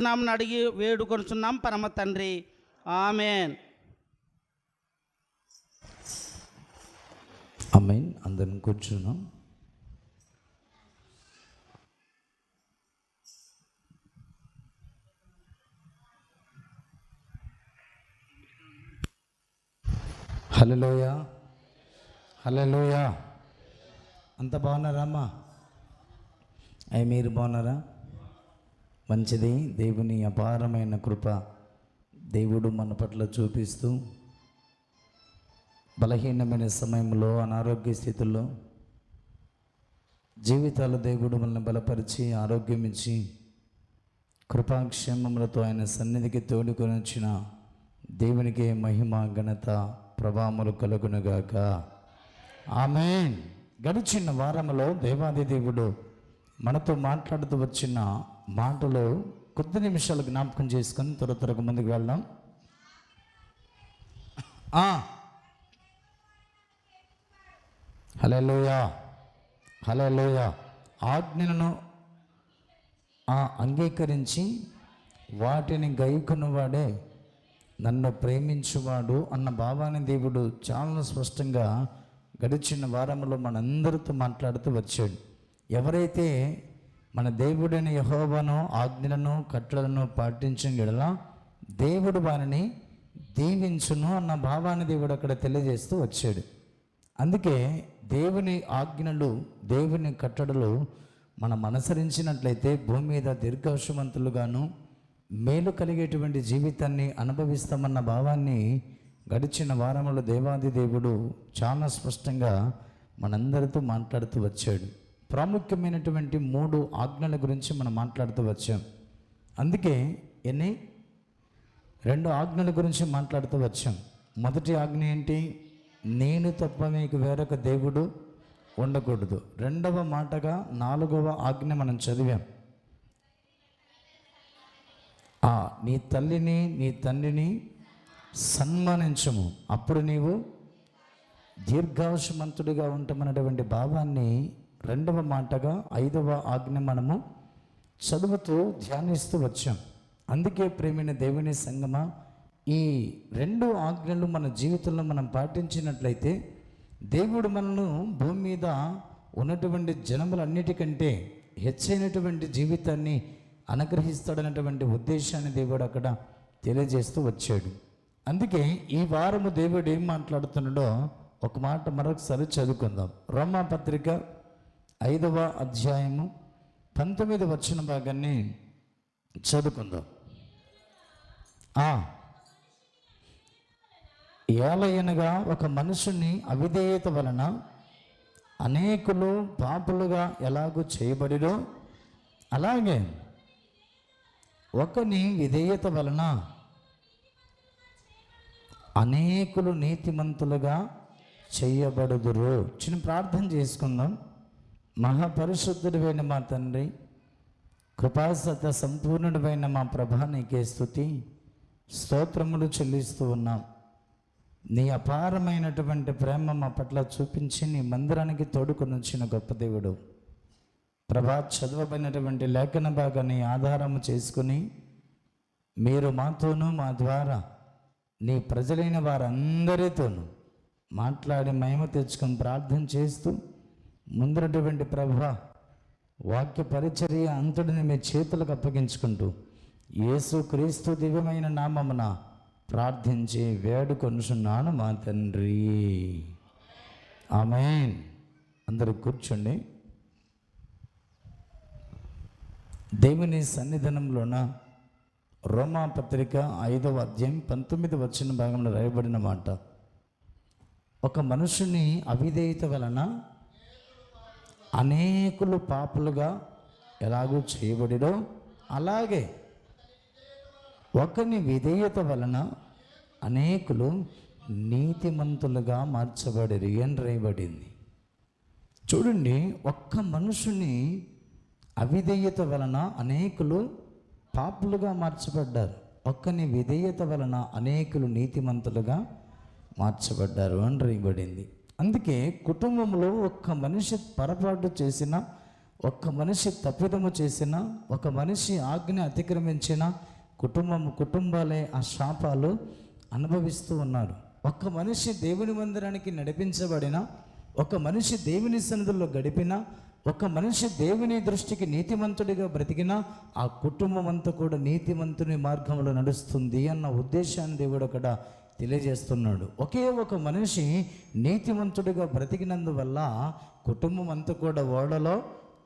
యేసునామమున అడిగి వేడుకొనుచున్నాం పరమ తండ్రి, ఆమెన్. ఆమేన్. అందరం కూర్చున్నాం. హల్లెలూయా, హల్లెలూయా. అంత బాగున్నారా అమ్మా? మీరు బాగున్నారా? మంచిది. దేవుని అపారమైన కృప దేవుడు మన పట్ల చూపిస్తూ బలహీనమైన సమయంలో, అనారోగ్య స్థితుల్లో జీవితాలు దేవుడు మనల్ని బలపరిచి ఆరోగ్యం ఇచ్చి కృపాక్షేమములతో ఆయన సన్నిధికి తోడుకొని వచ్చిన దేవునికి మహిమ, ఘనత, ప్రభావములు కలుగునుగాక. ఆమేన్. గడిచిన వారంలో దేవాది దేవుడు మనతో మాట్లాడుతూ వచ్చిన మాటలు కొద్ది నిమిషాలు జ్ఞాపకం చేసుకొని త్వరగా ముందుకు వెళ్దాం. హల్లెలూయా, హల్లెలూయా. ఆజ్ఞలను అంగీకరించి వాటిని గైకొనువాడే నన్ను ప్రేమించువాడు అన్న భావాన్ని దేవుడు చాలా స్పష్టంగా గడిచిన వారంలో మనందరితో మాట్లాడుతూ వచ్చాడు. ఎవరైతే మన దేవుడైన యెహోవాను ఆజ్ఞలను కట్టడలను పాటించిన యెడల దేవుడు వారిని దీవించును అన్న భావాన్ని దేవుడు అక్కడ తెలియజేస్తూ వచ్చాడు. అందుకే దేవుని ఆజ్ఞలు, దేవుని కట్టడలు మనం అనుసరించినట్లయితే భూమి మీద దీర్ఘాయుష్మంతులుగాను మేలు కలిగేటువంటి జీవితాన్ని అనుభవిస్తామన్న భావాన్ని గడిచిన వారంలో దేవాది దేవుడు చాలా స్పష్టంగా మనందరితో మాట్లాడుతూ వచ్చాడు. ప్రాముఖ్యమైనటువంటి 3 ఆజ్ఞల గురించి మనం మాట్లాడుతూ వచ్చాం. అందుకే 2 ఆజ్ఞల గురించి మాట్లాడుతూ వచ్చాం. మొదటి ఆజ్ఞ ఏంటి? నేను తప్ప మీకు వేరొక దేవుడు ఉండకూడదు. రెండవ మాటగా 4వ ఆజ్ఞ మనం చదివాం. నీ తల్లిని నీ తండ్రిని సన్మానించము, అప్పుడు నీవు దీర్ఘాయుష్మంతుడిగా ఉంటామన్నటువంటి భావాన్ని రెండవ మాటగా 5వ ఆజ్ఞ మనము చదువుతూ ధ్యానిస్తూ వచ్చాం. అందుకే ప్రేమైన దేవుని సంగమా, ఈ 2 ఆజ్ఞలు మన జీవితంలో మనం పాటించినట్లయితే దేవుడు మనను భూమి మీద ఉన్నటువంటి జనములన్నిటికంటే హెచ్చైనటువంటి జీవితాన్ని అనుగ్రహిస్తాడన్నటువంటి ఉద్దేశాన్ని దేవుడు అక్కడ తెలియజేస్తూ వచ్చాడు. అందుకే ఈ వారము దేవుడు ఏం మాట్లాడుతున్నాడో ఒక మాట మరొకసారి చదువుకుందాం. రోమాపత్రిక 5వ అధ్యాయము 19వ వచన భాగాన్ని చదువుకుందాం. ఏలయనగా ఒక మనుషుని అవిధేయత వలన అనేకులు పాపులుగా ఎలాగూ చేయబడిరో, అలాగే ఒకని విధేయత వలన అనేకులు నీతిమంతులుగా చేయబడుదురు. చిన్న ప్రార్థన చేసుకుందాం. మహాపరిశుద్ధుడైన మా తండ్రి, కృపాసత్య సంపూర్ణుడైన మా ప్రభా, నీకే స్తుతి స్తోత్రములు చెల్లిస్తూ ఉన్నాం. నీ అపారమైనటువంటి ప్రేమ మా పట్ల చూపించి నీ మందిరానికి తోడుకొని వచ్చిన గొప్ప దేవుడు ప్రభా, చదవబడినటువంటి లేఖన భాగాన్ని ఆధారము చేసుకుని మీరు మాతోనూ మా ద్వారా నీ ప్రజలైన వారందరితోనూ మాట్లాడి మహిమ తెచ్చుకొని ప్రార్థన చేస్తూ ముందున్నటువంటి ప్రభా వాక్య పరిచర్య అంతటిని మీ చేతులకు అప్పగించుకుంటూ యేసు క్రీస్తు దివ్యమైన నామమున ప్రార్థించి వేడుకొనుచున్నాను మా తండ్రి, ఆమేన్. అందరూ కూర్చోండి. దేవుని సన్నిధానంలోన రోమాపత్రిక 5వ అధ్యాయం 19వ వచన భాగంలో రాయబడిన మాట, ఒక మనుషుని అవిధేయత వలన అనేకులు పాపులుగా ఎలాగూ చేయబడిరో, అలాగే ఒకని విధేయత వలన అనేకులు నీతిమంతులుగా మార్చబడిరి అని రాయబడింది. చూడండి, ఒక్క మనుషుని అవిధేయత వలన అనేకులు పాపులుగా మార్చబడ్డారు, ఒక్కని విధేయత వలన అనేకులు నీతిమంతులుగా మార్చబడ్డారు అని రాయబడింది. అందుకే కుటుంబంలో ఒక్క మనిషి పొరపాటు చేసిన, ఒక్క మనిషి తప్పిదము చేసిన, ఒక మనిషి ఆజ్ఞ అతిక్రమించిన కుటుంబాలే ఆ శాపాలు అనుభవిస్తూ ఉన్నారు. ఒక్క మనిషి దేవుని మందిరానికి నడిపించబడిన, ఒక మనిషి దేవుని సన్నిధిలో గడిపిన, ఒక మనిషి దేవుని దృష్టికి నీతిమంతుడిగా బ్రతికినా ఆ కుటుంబం అంతా కూడా నీతిమంతుని మార్గంలో నడుస్తుంది అన్న ఉద్దేశాన్ని దేవుడు అక్కడ తెలియజేస్తున్నాడు. ఒకే ఒక మనిషి నీతిమంతుడిగా బ్రతికినందువల్ల కుటుంబం అంతా కూడా ఓడలో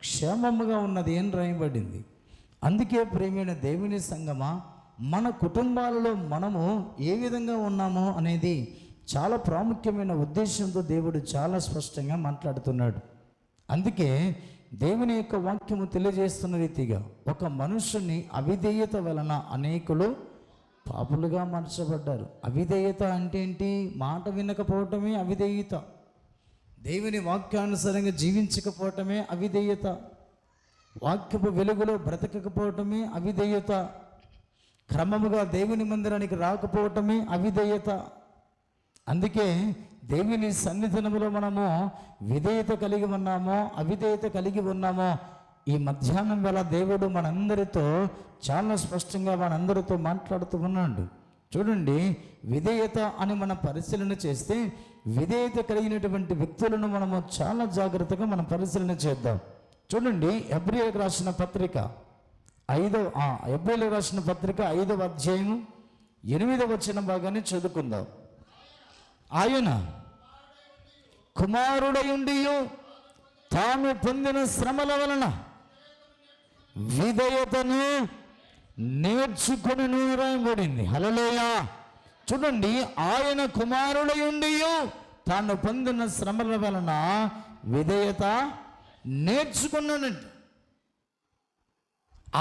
క్షేమముగా ఉన్నది అని రాయబడింది. అందుకే ప్రేమైన దేవుని సంగమా, మన కుటుంబాలలో మనము ఏ విధంగా ఉన్నామో అనేది చాలా ప్రాముఖ్యమైన ఉద్దేశంతో దేవుడు చాలా స్పష్టంగా మాట్లాడుతున్నాడు. అందుకే దేవుని యొక్క వాక్యము తెలియజేస్తున్న రీతిగా ఒక మనుషుని అవిధేయత వలన అనేకులు పాపులుగా మార్చబడ్డారు. అవిధేయత అంటే ఏంటి? మాట వినకపోవటమే అవిధేయత. దేవుని వాక్యానుసారంగా జీవించకపోవటమే అవిధేయత. వాక్యపు వెలుగులో బ్రతకకపోవటమే అవిధేయత. క్రమముగా దేవుని మందిరానికి రాకపోవటమే అవిధేయత. అందుకే దేవుని సన్నిధానంలో మనము విధేయత కలిగి ఉన్నామో అవిధేయత కలిగి ఉన్నామో ఈ మధ్యాహ్నం వేళ దేవుడు మనందరితో చాలా స్పష్టంగా మనందరితో మాట్లాడుతూ ఉన్నాడు. చూడండి, విధేయత అని మనం పరిశీలన చేస్తే విధేయత కలిగినటువంటి వ్యక్తులను మనము చాలా జాగ్రత్తగా మనం పరిశీలన చేద్దాం. చూడండి, హెబ్రీయులకు రాసిన పత్రిక 5వ అధ్యాయము 8వ వచనం భాగాన్ని చదువుకుందాం. ఆయన కుమారుడయుండియు తాను పొందిన శ్రమల వలన విధేయతను నేర్చుకుని రాయబడింది. హల్లెలూయా. చూడండి, ఆయన కుమారుడయుండియు తాను పొందిన శ్రమల వలన విధేయత నేర్చుకున్నానంట.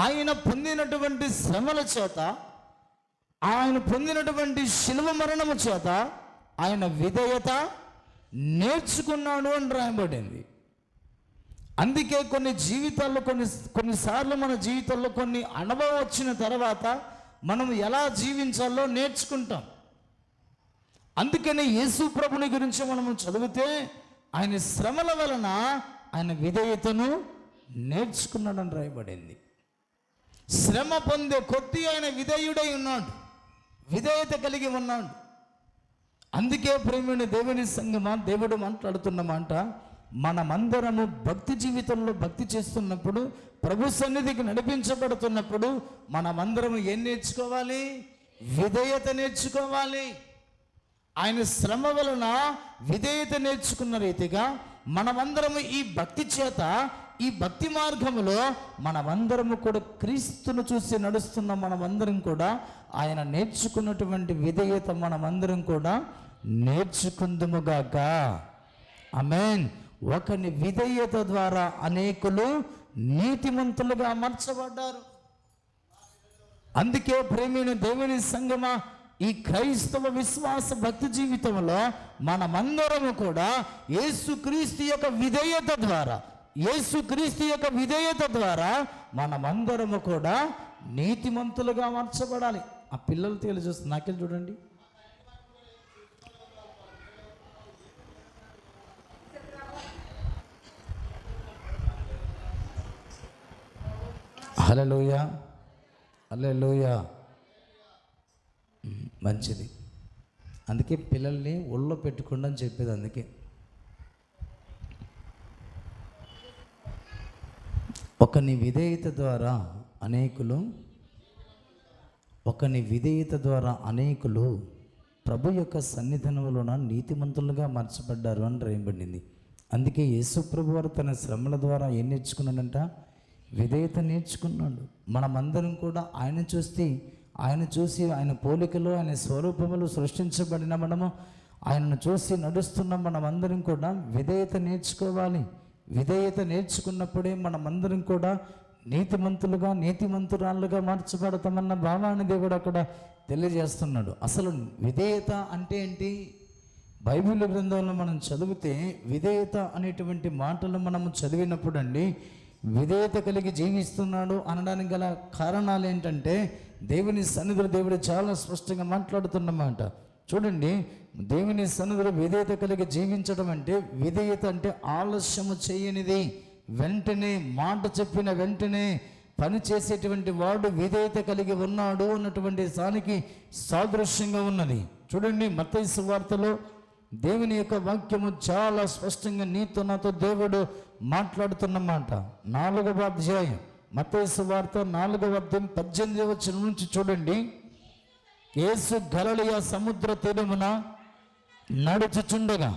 ఆయన పొందినటువంటి శ్రమల చేత, ఆయన పొందినటువంటి శిలువ మరణము చేత ఆయన విధేయత నేర్చుకున్నాడు అని రాయబడింది. అందుకే కొన్ని జీవితాల్లో కొన్నిసార్లు మన జీవితంలో కొన్ని అనుభవం వచ్చిన తర్వాత మనం ఎలా జీవించాలో నేర్చుకుంటాం. అందుకని యేసు ప్రభుని గురించి మనము చదివితే ఆయన శ్రమల వలన ఆయన విధేయతను నేర్చుకున్నాడని రాయబడింది. శ్రమ పొందే కొద్ది ఆయన విధేయుడై ఉన్నాడు, విధేయత కలిగి ఉన్నాడు. అందుకే ప్రేమైన దేవుని సంగమా, దేవుడు మాట్లాడుతున్న మాట, మనమందరము భక్తి జీవితంలో భక్తి చేస్తున్నప్పుడు, ప్రభు సన్నిధికి నడిపించబడుతున్నప్పుడు మనమందరము ఏం నేర్చుకోవాలి? విధేయత నేర్చుకోవాలి. ఆయన శ్రమ వలన విధేయత నేర్చుకున్న రీతిగా మనమందరము ఈ భక్తి చేత, ఈ భక్తి మార్గములో మనమందరము కూడా క్రీస్తును చూసి నడుస్తున్న మనమందరం కూడా ఆయన నేర్చుకున్నటువంటి విధేయత మనమందరం కూడా నేర్చుకుందుముగాక. ఆమేన్. ఒకని విధేయత ద్వారా అనేకులు నీతిమంతులుగా మార్చబడ్డారు. అందుకే ప్రేమైన దేవుని సంగమా, ఈ క్రైస్తవ విశ్వాస భక్తి జీవితంలో మనమందరము కూడా యేసుక్రీస్తు యొక్క విధేయత ద్వారా మనమందరము కూడా నీతిమంతులుగా మార్చబడాలి. ఆ పిల్లలు తేలి చూస్తుంది, నాకెళ్ళి చూడండి. హల్లెలూయా, హల్లెలూయా. మంచిది. అందుకే పిల్లల్ని ఒళ్ళో పెట్టుకోండి అని చెప్పేది. అందుకే ఒకని విధేయత ద్వారా అనేకులు ప్రభు యొక్క సన్నిధానంలోన నీతిమంతులుగా మార్చబడ్డారు అని రాయబడింది. అందుకే యేసు ప్రభు వారు తన శ్రమల ద్వారా ఏం నేర్చుకున్నాడంట? విధేయత నేర్చుకున్నాడు. మనమందరం కూడా ఆయన చూసి ఆయన పోలికలో, ఆయన స్వరూపములు సృష్టించబడిన మనము ఆయనను చూసి నడుస్తున్న మనమందరం కూడా విధేయత నేర్చుకోవాలి. విధేయత నేర్చుకున్నప్పుడే మనమందరం కూడా నీతిమంతురాళ్ళుగా మార్చబడతామన్న భావాన్ని దేవుడు అక్కడ తెలియజేస్తున్నాడు. అసలు విధేయత అంటే ఏంటి? బైబిల్ గ్రంథంలో మనం చదివితే విధేయత అనేటువంటి మాటలు మనము చదివినప్పుడు అండి, విధేయత కలిగి జీవిస్తున్నాడు అనడానికి గల కారణాలు ఏంటంటే, దేవుని సన్నిధిలో దేవుడు చాలా స్పష్టంగా మాట్లాడుతున్నమాట. చూడండి, దేవుని సన్నిధిలో విధేయత కలిగి జీవించడం అంటే, విధేయత అంటే ఆలస్యము చేయనిది, వెంటనే మాట చెప్పిన వెంటనే పని చేసేటువంటి వాడు విధేయత కలిగి ఉన్నాడు అన్నటువంటి దానికి సాదృశ్యంగా ఉన్నది. చూడండి, మత్తయి సువార్తలో దేవుని యొక్క వాక్యము చాలా స్పష్టంగా నీతో నాతో దేవుడు మాట్లాడుతున్నమాట. 4వ అధ్యాయం మత్తయి సువార్త 4వ అధ్యాయం 18వ వచనం నుంచి చూడండి. యేసు గలిలయ సముద్ర తీరమున నడుచుచుండగా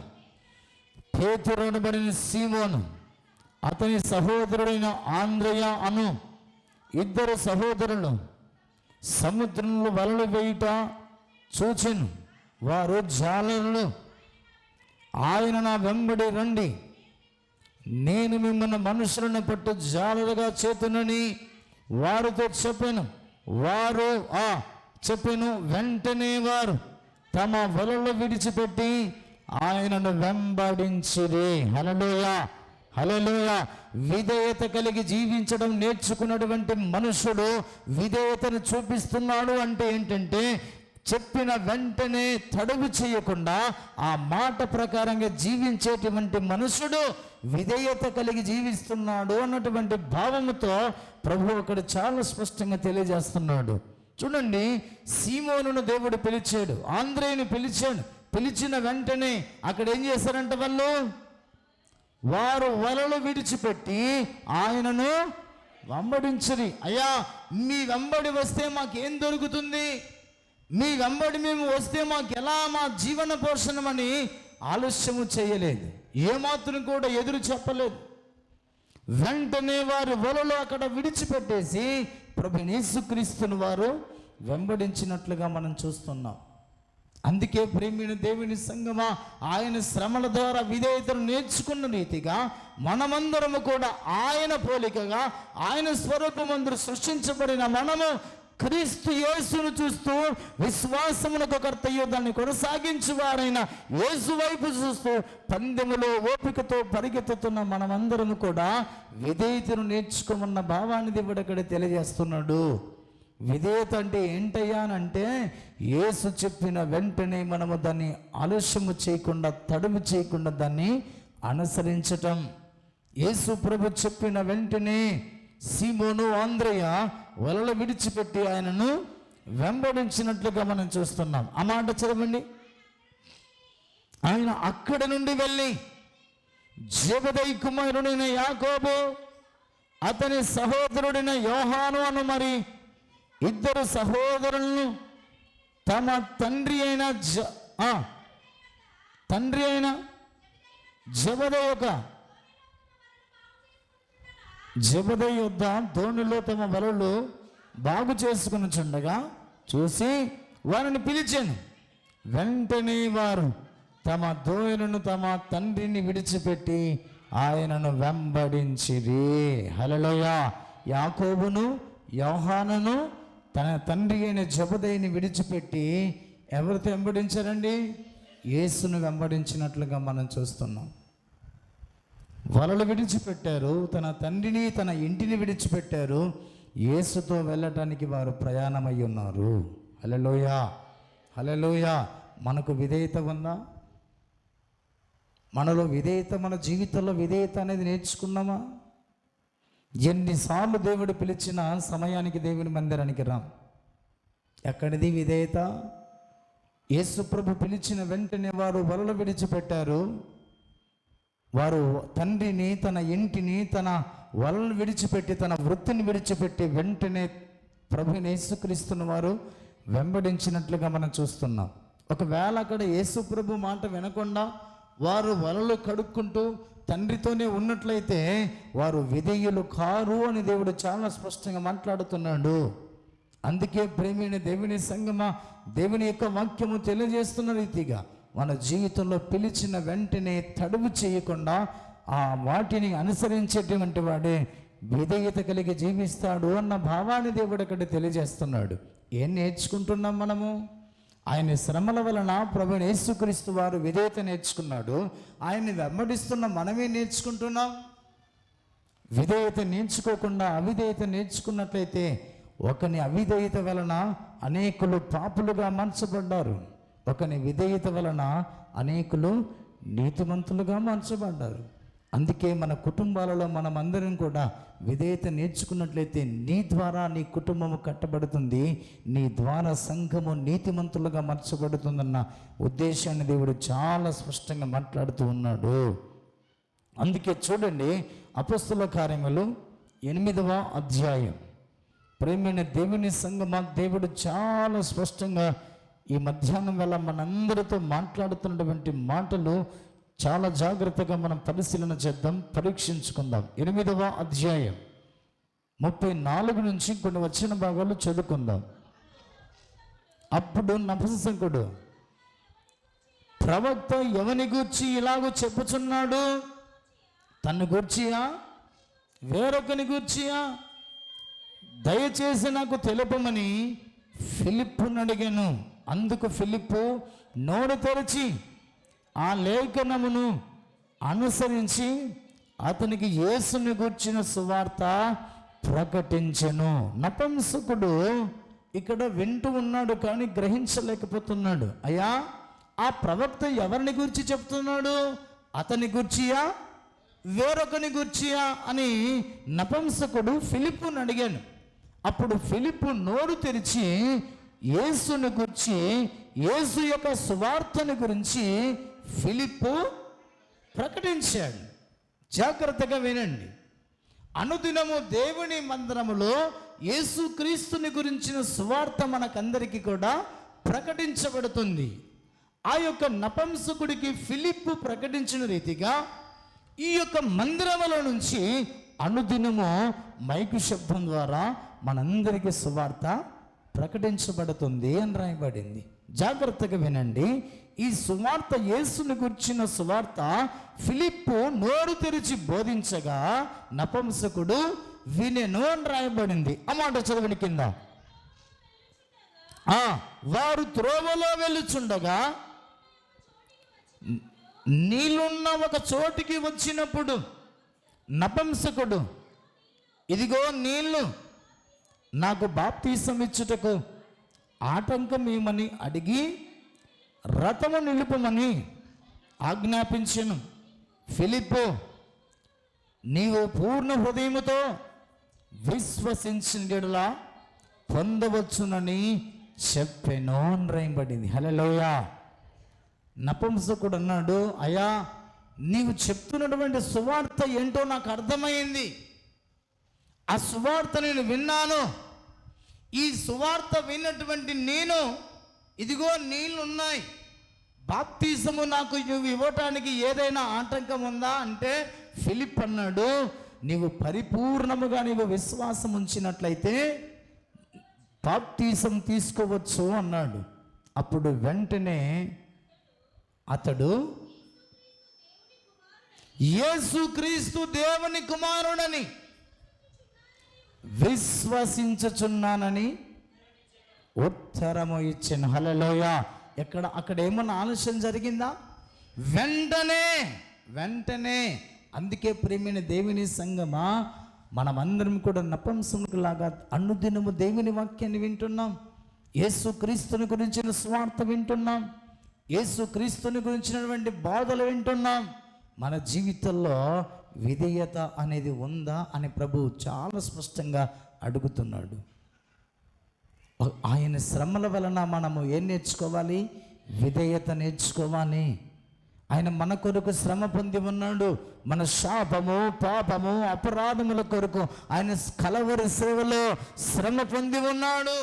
పేతురు అనబడిన సీమోను అతని సహోదరుడైన ఆంద్రయ అను 2 సహోదరులు సముద్రంలో వలలు వేయుట చూచెను. వారు జాలరులు. ఆయన నా వెంబడి రండి, నేను మిమ్మల్ని మనుషులను పట్టు జాలరుగా చేతునని వారితో చెప్పాను. వారు చెప్పాను. వెంటనే వారు తమ వలలు విడిచిపెట్టి ఆయనను వెంబడించిరి. హల్లెలూయా, హల్లెలూయా. విధేయత కలిగి జీవించడం నేర్చుకున్నటువంటి మనుషుడు విధేయతను చూపిస్తున్నాడు అంటే ఏంటంటే, చెప్పిన వెంటనే తడువు చేయకుండా ఆ మాట ప్రకారంగా జీవించేటువంటి మనుషుడు విధేయత కలిగి జీవిస్తున్నాడు అన్నటువంటి భావముతో ప్రభు అక్కడ చాలా స్పష్టంగా తెలియజేస్తున్నాడు. చూడండి, సీమోనును దేవుడు పిలిచాడు, ఆంద్రేయుని పిలిచాడు. పిలిచిన వెంటనే అక్కడ ఏం చేశారంట వారు వలలు విడిచిపెట్టి ఆయనను వెంబడించరి. అయ్యా, మీ వెంబడి వస్తే మాకేం దొరుకుతుంది, మీ వెంబడి మేము వస్తే మాకు ఎలా మా జీవన పోషణమని ఆలస్యము చేయలేదు, ఏమాత్రం కూడా ఎదురు చెప్పలేదు. వెంటనే వారు వలలు అక్కడ విడిచిపెట్టేసి ప్రభు యేసుక్రీస్తును వారు వెంబడించినట్లుగా మనం చూస్తున్నాం. అందుకే ప్రేమైన దేవుని సంగమా, ఆయన శ్రమల ద్వారా విధేయతను నేర్చుకున్న రీతిగా మనమందరము కూడా ఆయన పోలికగా ఆయన స్వరూపమందు సృష్టించబడిన మనము క్రీస్తు యేసును చూస్తూ విశ్వాసమునకు కర్తయ్యో దాన్ని కొనసాగించువారైన యేసు వైపు చూస్తూ పందెములో ఓపికతో పరిగెత్తుతున్న మనమందరము కూడా విధేయతను నేర్చుకోమన్న భావాన్ని దేవుడు అక్కడ తెలియజేస్తున్నాడు. విధేయత అంటే ఏంటయ్యా అని అంటే, యేసు చెప్పిన వెంటనే మనము దాన్ని ఆలస్యము చేయకుండా తడుము చేయకుండా దాన్ని అనుసరించటం. యేసు ప్రభు చెప్పిన వెంటనే సీమోను ఆంద్రయ వలలు విడిచిపెట్టి ఆయనను వెంబడించినట్లుగా మనం చూస్తున్నాం. ఆ మాట చదవండి. ఆయన అక్కడి నుండి వెళ్ళి జెబెదయి కుమారుడైన యాకోబు అతని సహోదరుడైన యోహాను అను మరి 2 సహోదరులను తమ తండ్రి అయిన జెబెదయి యొద్ద దోణిలో తమ వలలు బాగు చేసుకుని చుండగా చూసి వారిని పిలిచాను. వెంటనే వారు తమ దోణులను తమ తండ్రిని విడిచిపెట్టి ఆయనను వెంబడించిరి. హల్లెలూయా. యాకోబును యోహానును తన తండ్రి అయిన జెబెదయిని విడిచిపెట్టి ఎవరితో వెంబడించారండి? యేసును వెంబడించినట్లుగా మనం చూస్తున్నాం. వలలు విడిచిపెట్టారు, తన తండ్రిని తన ఇంటిని విడిచిపెట్టారు, యేసుతో వెళ్ళటానికి వారు ప్రయాణమై ఉన్నారు. హల్లెలూయా, హల్లెలూయా. మనకు విధేయత ఉందా? మనలో విధేయత, మన జీవితంలో విధేయత అనేది నేర్చుకున్నామా? ఎన్నిసార్లు దేవుడు పిలిచిన సమయానికి దేవుని మందిరానికి రాం. ఎక్కడిది విధేయత? యేసు ప్రభు పిలిచిన వెంటనే వారు వలలు విడిచిపెట్టారు. వారు తండ్రిని, తన ఇంటిని, తన వలలు విడిచిపెట్టి, తన వృత్తిని విడిచిపెట్టి వెంటనే ప్రభుని యేసుక్రీస్తును వారు వెంబడించినట్లుగా మనం చూస్తున్నాం. ఒకవేళ అక్కడ యేసు ప్రభు మాట వినకుండా వారు వలలు కడుక్కుంటూ తండ్రితోనే ఉన్నట్లయితే వారు విధేయులు కారు అని దేవుడు చాలా స్పష్టంగా మాట్లాడుతున్నాడు. అందుకే ప్రేమైన దేవుని సంగమా, దేవుని యొక్క వాక్యము తెలియజేస్తున్న రీతిగా మన జీవితంలో పిలిచిన వెంటనే తడువు చేయకుండా ఆ వాటిని అనుసరించేటువంటి వాడే విధేయత కలిగి జీవిస్తాడు అన్న భావాన్ని దేవుడు అక్కడ తెలియజేస్తున్నాడు. ఏం నేర్చుకుంటున్నాం మనము? ఆయన శ్రమల వలన ప్రభువైన యేసుక్రీస్తు వారు విధేయత నేర్చుకున్నాడు. ఆయన్ని వెంబడిస్తున్న మనమే నేర్చుకుంటున్నాం. విధేయత నేర్చుకోకుండా అవిధేయత నేర్చుకున్నట్లయితే ఒకని అవిధేయత వలన అనేకులు పాపులుగా మార్చబడ్డారు, ఒకని విధేయత వలన అనేకులు నీతిమంతులుగా మార్చబడ్డారు. అందుకే మన కుటుంబాలలో మనం అందరం కూడా విధేయత నేర్చుకున్నట్లయితే నీ ద్వారా నీ కుటుంబము కట్టబడుతుంది, నీ ద్వారా సంఘము నీతిమంతులుగా మార్చబడుతుందన్న ఉద్దేశాన్ని దేవుడు చాలా స్పష్టంగా మాట్లాడుతూ ఉన్నాడు. అందుకే చూడండి, అపొస్తలుల కార్యములు 8వ అధ్యాయం. ప్రేమైన దేవుని సంఘమా, దేవుడు చాలా స్పష్టంగా ఈ మధ్యాహ్నం వేళ మనందరితో మాట్లాడుతున్నటువంటి మాటలు చాలా జాగ్రత్తగా మనం పరిశీలన చేద్దాం, పరీక్షించుకుందాం. 8వ అధ్యాయం 34 నుంచి కొన్ని వచ్చిన భాగాలు చదువుకుందాం. అప్పుడు నపుంసకుడు, ప్రవక్త ఎవని గూర్చి ఇలాగూ చెప్పుచున్నాడు? తన్ను గూర్చియా, వేరొకని గూర్చియా? దయచేసి నాకు తెలుపమని ఫిలిప్పును అడిగాను. అందుకు ఫిలిప్పు నోరు తెరిచి ఆ లేఖనమును అనుసరించి అతనికి యేసుని గూర్చిన సువార్త ప్రకటించెను. నపుంసకుడు ఇక్కడ వింటూ ఉన్నాడు కానీ గ్రహించలేకపోతున్నాడు. అయ్యా, ఆ ప్రవక్త ఎవరిని గురించి చెప్తున్నాడు? అతని గూర్చియా, వేరొకని గూర్చియా అని నపుంసకుడు ఫిలిప్పును అడిగాను. అప్పుడు ఫిలిప్పు నోరు తెరిచి యేసుని గురించి, యేసు యొక్క సువార్తని గురించి ఫిలిప్పు ప్రకటించాడు. జాగ్రత్తగా వినండి. అనుదినము దేవుని మందిరములో యేసుక్రీస్తుని గురించిన సువార్త మనకందరికీ కూడా ప్రకటించబడుతుంది. ఆ యొక్క నపుంసకుడికి ఫిలిప్పు ప్రకటించిన రీతిగా ఈ యొక్క మందిరములో నుంచి అనుదినము మైకు శబ్దం ద్వారా మనందరికీ సువార్త ప్రకటించబడుతుంది అని రాయబడింది. జాగ్రత్తగా వినండి. ఈ సువార్త, యేసుని గుర్చిన సువార్త ఫిలిప్పు నోరు తెరిచి బోధించగా నపుంసకుడు వినెను అని రాయబడింది. ఆ మాట చదవని కింద. వారు త్రోవలో వెళ్ళుచుండగా నీళ్ళున్న ఒక చోటికి వచ్చినప్పుడు నపుంసకుడు, ఇదిగో నీళ్లు, నాకు బాప్తీసం ఇచ్చుటకు ఆటంకం ఏమని అడిగి రథము నిలుపమని ఆజ్ఞాపించెను. ఫిలిప్పు, నీవు పూర్ణ హృదయముతో విశ్వసించిన యెడల పొందవచ్చునని చెప్పెను అని రాయబడింది. హల్లెలూయా. నపుంసకుడు అన్నాడు, అయ్యా, నీవు చెప్తున్నటువంటి సువార్త ఏంటో నాకు అర్థమైంది. ఆ సువార్త నేను విన్నాను. ఈ సువార్త విన్నటువంటి నేను, ఇదిగో నీళ్ళున్నాయి, బాప్తీసము నాకు ఇవ్వటానికి ఏదైనా ఆటంకం ఉందా అంటే ఫిలిప్ అన్నాడు, నీవు పరిపూర్ణముగా నీవు విశ్వాసం ఉంచినట్లయితే బాప్తీసం తీసుకోవచ్చు అన్నాడు. అప్పుడు వెంటనే అతడు యేసుక్రీస్తు దేవుని కుమారుడని విశ్వసించుచున్నానని ఉత్తరము ఇచ్చాను. హల్లెలూయా. అక్కడ ఏమన్నా ఆలస్యం జరిగిందా? వెంటనే. అందుకే ప్రేమైన దేవుని సంగమా, మనమందరం కూడా నపుంసకులాగా అనుదినము దేవుని వాక్యాన్ని వింటున్నాం, యేసుక్రీస్తుని గురించిన స్వార్థ వింటున్నాం, యేసుక్రీస్తుని గురించినటువంటి బోధలు వింటున్నాం. మన జీవితంలో విధేయత అనేది ఉందా అని ప్రభువు చాలా స్పష్టంగా అడుగుతున్నాడు. ఆయన శ్రమల వలన మనము ఏం నేర్చుకోవాలి? విధేయత నేర్చుకోవాలి. ఆయన మన కొరకు శ్రమ పొంది ఉన్నాడు. మన శాపము, పాపము, అపరాధముల కొరకు ఆయన కలవరి సేవలో శ్రమ పొంది ఉన్నాడు.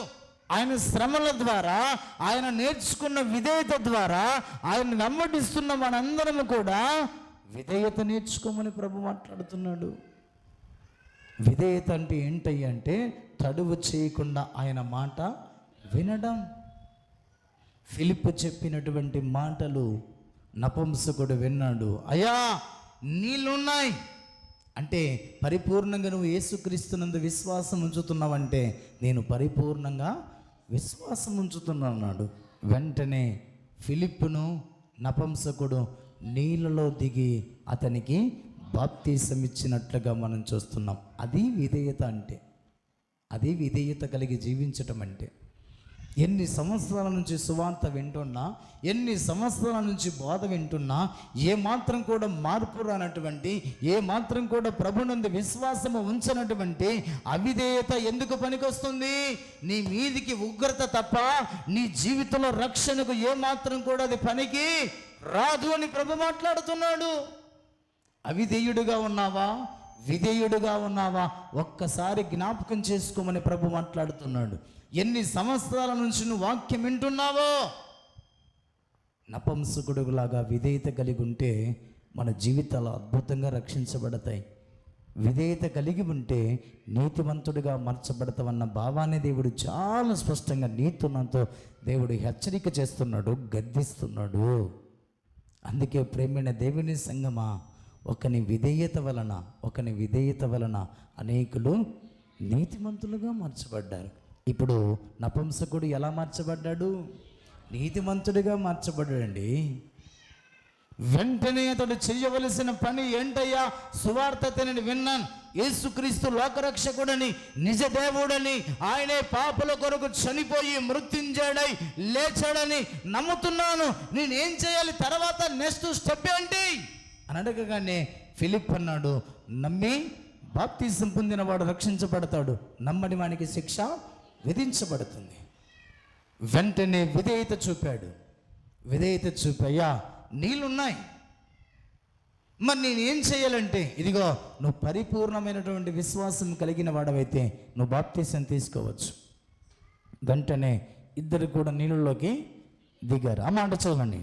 ఆయన శ్రమల ద్వారా, ఆయన నేర్చుకున్న విధేయత ద్వారా ఆయన వెంబడిస్తున్న మనందరము కూడా విధేయత నేర్చుకోమని ప్రభు మాట్లాడుతున్నాడు. విధేయత అంటే ఏంటయ్య అంటే తడువు చేయకుండా ఆయన మాట వినడం. ఫిలిప్పు చెప్పినటువంటి మాటలు నపుంసకుడు విన్నాడు. అయ్యా, నీళ్ళున్నాయి అంటే పరిపూర్ణంగా నువ్వు యేసుక్రీస్తునందు విశ్వాసం ఉంచుతున్నావంటే నేను పరిపూర్ణంగా విశ్వాసం ఉంచుతున్నాడు. వెంటనే ఫిలిప్పును నపుంసకుడు నీళ్ళలో దిగి అతనికి బాప్తీసం ఇచ్చినట్లుగా మనం చూస్తున్నాం. అది విధేయత అంటే, అది విధేయత కలిగి జీవించటం అంటే. ఎన్ని సంవత్సరాల నుంచి సువార్త వింటున్నా, ఎన్ని సంవత్సరాల నుంచి బోధ వింటున్నా, ఏమాత్రం కూడా మార్పు రానటువంటి, ఏమాత్రం కూడా ప్రభునందు విశ్వాసము ఉంచనటువంటి అవిధేయత ఎందుకు పనికొస్తుంది? నీ మీదికి ఉగ్రత తప్ప నీ జీవితంలో రక్షణకు ఏమాత్రం కూడా అది పనికి రాదు అని ప్రభు మాట్లాడుతున్నాడు. అవిధేయుడుగా ఉన్నావా, విధేయుడుగా ఉన్నావా? ఒక్కసారి జ్ఞాపకం చేసుకోమని ప్రభు మాట్లాడుతున్నాడు. ఎన్ని సంవత్సరాల నుంచి నువ్వు వాక్యం వింటున్నావో, నపంసకుడులాగా విధేయత కలిగి ఉంటే మన జీవితాలు అద్భుతంగా రక్షించబడతాయి. విధేయత కలిగి ఉంటే నీతిమంతుడిగా మార్చబడతామన్న భావాన్ని దేవుడు చాలా స్పష్టంగా నీతున్నతో దేవుడు హెచ్చరిక చేస్తున్నాడు, గద్దిస్తున్నాడు. అందుకే ప్రేమైన దేవుని సంగమా, ఒకని విధేయత వలన అనేకులు నీతిమంతులుగా మార్చబడ్డారు. ఇప్పుడు నపుంసకుడు ఎలా మార్చబడ్డాడు? నీతిమంతుడిగా మార్చబడ్డాడండి. వెంటనే అతడు చేయవలసిన పని ఏంటయ్యా? సువార్త నేను విన్నాను, యేసుక్రీస్తు లోకరక్షకుడని, నిజ దేవుడని, ఆయనే పాపుల కొరకు చనిపోయి మృత్యుంజయుడై లేచాడని నమ్ముతున్నాను. నేనేం చేయాలి? తర్వాత నెక్స్ట్ స్టెప్ ఏంటి అని అడగగానే ఫిలిప్ అన్నాడు, నమ్మి బాప్తిసం పొందినవాడు రక్షించబడతాడు, నమ్మని వానికి శిక్ష విధించబడుతుంది. వెంటనే విధేయత చూపాడు. అయ్యా నీళ్ళున్నాయి, మరి నేనేం చేయాలంటే, ఇదిగో నువ్వు పరిపూర్ణమైనటువంటి విశ్వాసం కలిగిన వాడవైతే నువ్వు బాప్తిసం తీసుకోవచ్చు. వెంటనే ఇద్దరు కూడా నీళ్ళలోకి దిగారు. ఆ మాట చదవండి.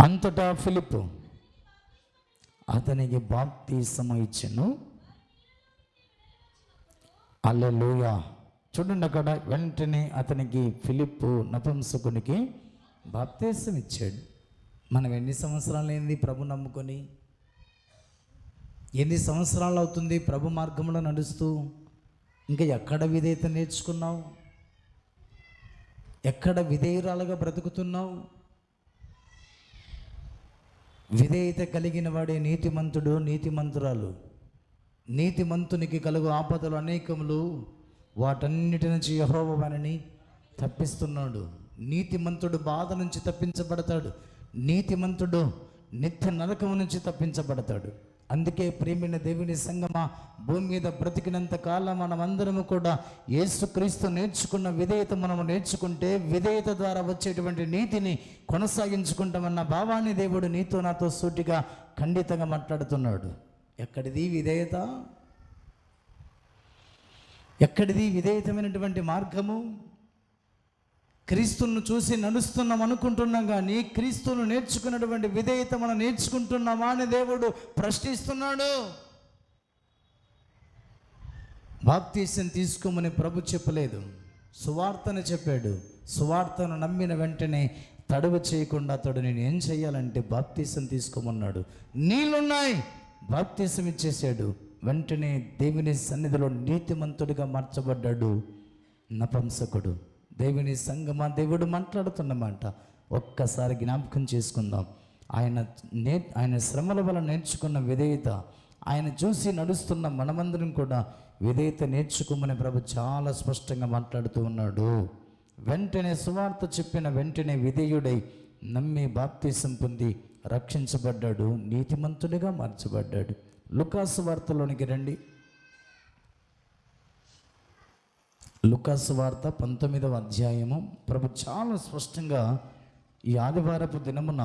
అంతటా ఫిలిప్పు అతనికి బాప్తిసము ఇచ్చెను. హల్లెలూయా. చూడండి అక్కడ, వెంటనే అతనికి ఫిలిప్పు నపుంసకునికి బాప్తిసం ఇచ్చాడు. మనం ఎన్ని సంవత్సరాలు అయింది ప్రభు నమ్ముకొని? ఎన్ని సంవత్సరాలు అవుతుంది ప్రభు మార్గంలో నడుస్తూ? ఇంకా ఎక్కడ విధేయత నేర్చుకున్నావు? ఎక్కడ విధేయురాలుగా బ్రతుకుతున్నావు? విధేయత కలిగిన వాడే నీతిమంతుడు, నీతిమంతురాలు. నీతిమంతునికి కలుగు ఆపదలు అనేకములు, వాటన్నిటి నుంచి యెహోవా వారిని తప్పిస్తున్నాడు. నీతిమంతుడు బాధ నుంచి తప్పించబడతాడు, నీతిమంతుడు నిత్య నరకం నుంచి తప్పించబడతాడు. అందుకే ప్రేమైన దేవుని సంగమా, భూమి మీద బ్రతికినంత కాలం మనమందరము కూడా యేసుక్రీస్తు నేర్చుకున్న విధేయత మనము నేర్చుకుంటే, విధేయత ద్వారా వచ్చేటువంటి నీతిని కొనసాగించుకుంటామన్న భావాన్ని దేవుడు నీతో నాతో సూటిగా ఖండితంగా మాట్లాడుతున్నాడు. ఎక్కడిది విధేయత? ఎక్కడిది విధేయతమైనటువంటి మార్గము? క్రీస్తును చూసి నడుస్తున్నాం అనుకుంటున్నాం, కానీ క్రీస్తును నేర్చుకున్నటువంటి విధేయత మనం నేర్చుకుంటున్నామా అని దేవుడు ప్రశ్నిస్తున్నాడు. బాప్తిసం తీసుకోమని ప్రభు చెప్పలేదు, సువార్తను చెప్పాడు. సువార్తను నమ్మిన వెంటనే తడవ చేయకుండా అతడు నేను ఏం చేయాలంటే బాప్తిసం తీసుకోమన్నాడు. నీళ్ళున్నాయి, బాప్తిసం ఇచ్చేసాడు. వెంటనే దేవుని సన్నిధిలో నీతిమంతుడిగా మార్చబడ్డాడు నపుంసకుడు. దేవుని సంగమా, దేవుడు మాట్లాడుతున్నమాట ఒక్కసారి జ్ఞాపకం చేసుకుందాం. ఆయన శ్రమల వల్ల నేర్చుకున్న విధేయత, ఆయన చూసి నడుస్తున్న మనమందరం కూడా విధేయత నేర్చుకోమని ప్రభు చాలా స్పష్టంగా మాట్లాడుతూ ఉన్నాడు. వెంటనే సువార్త చెప్పిన వెంటనే విధేయుడై నమ్మి బాప్తిసం పొంది రక్షించబడ్డాడు, నీతిమంతుడిగా మార్చబడ్డాడు. లూకాసు వార్తలోనికి రండి. లూకాసు వార్త 19వ అధ్యాయము. ప్రభు చాలా స్పష్టంగా ఈ ఆదివారపు దినమున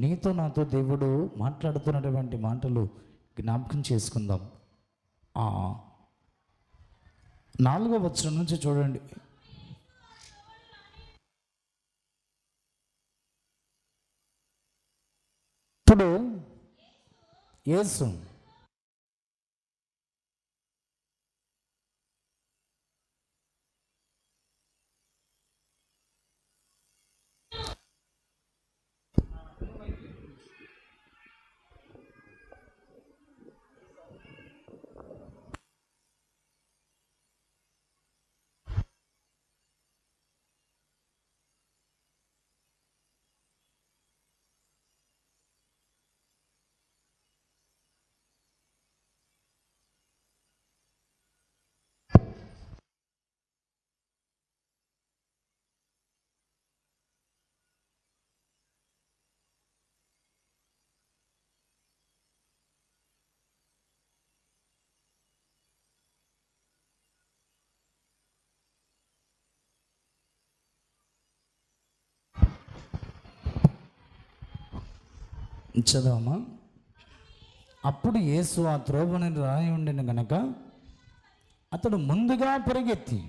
నీతో నాతో దేవుడు మాట్లాడుతున్నటువంటి మాటలు జ్ఞాపకం చేసుకుందాం. 4వ వచనం నుంచి చూడండి. ఇప్పుడు యేసు చదవమా. అప్పుడు యేసు ఆ త్రోవని రాయి ఉండిన గనక అతడు ముందుగా పరిగెత్తి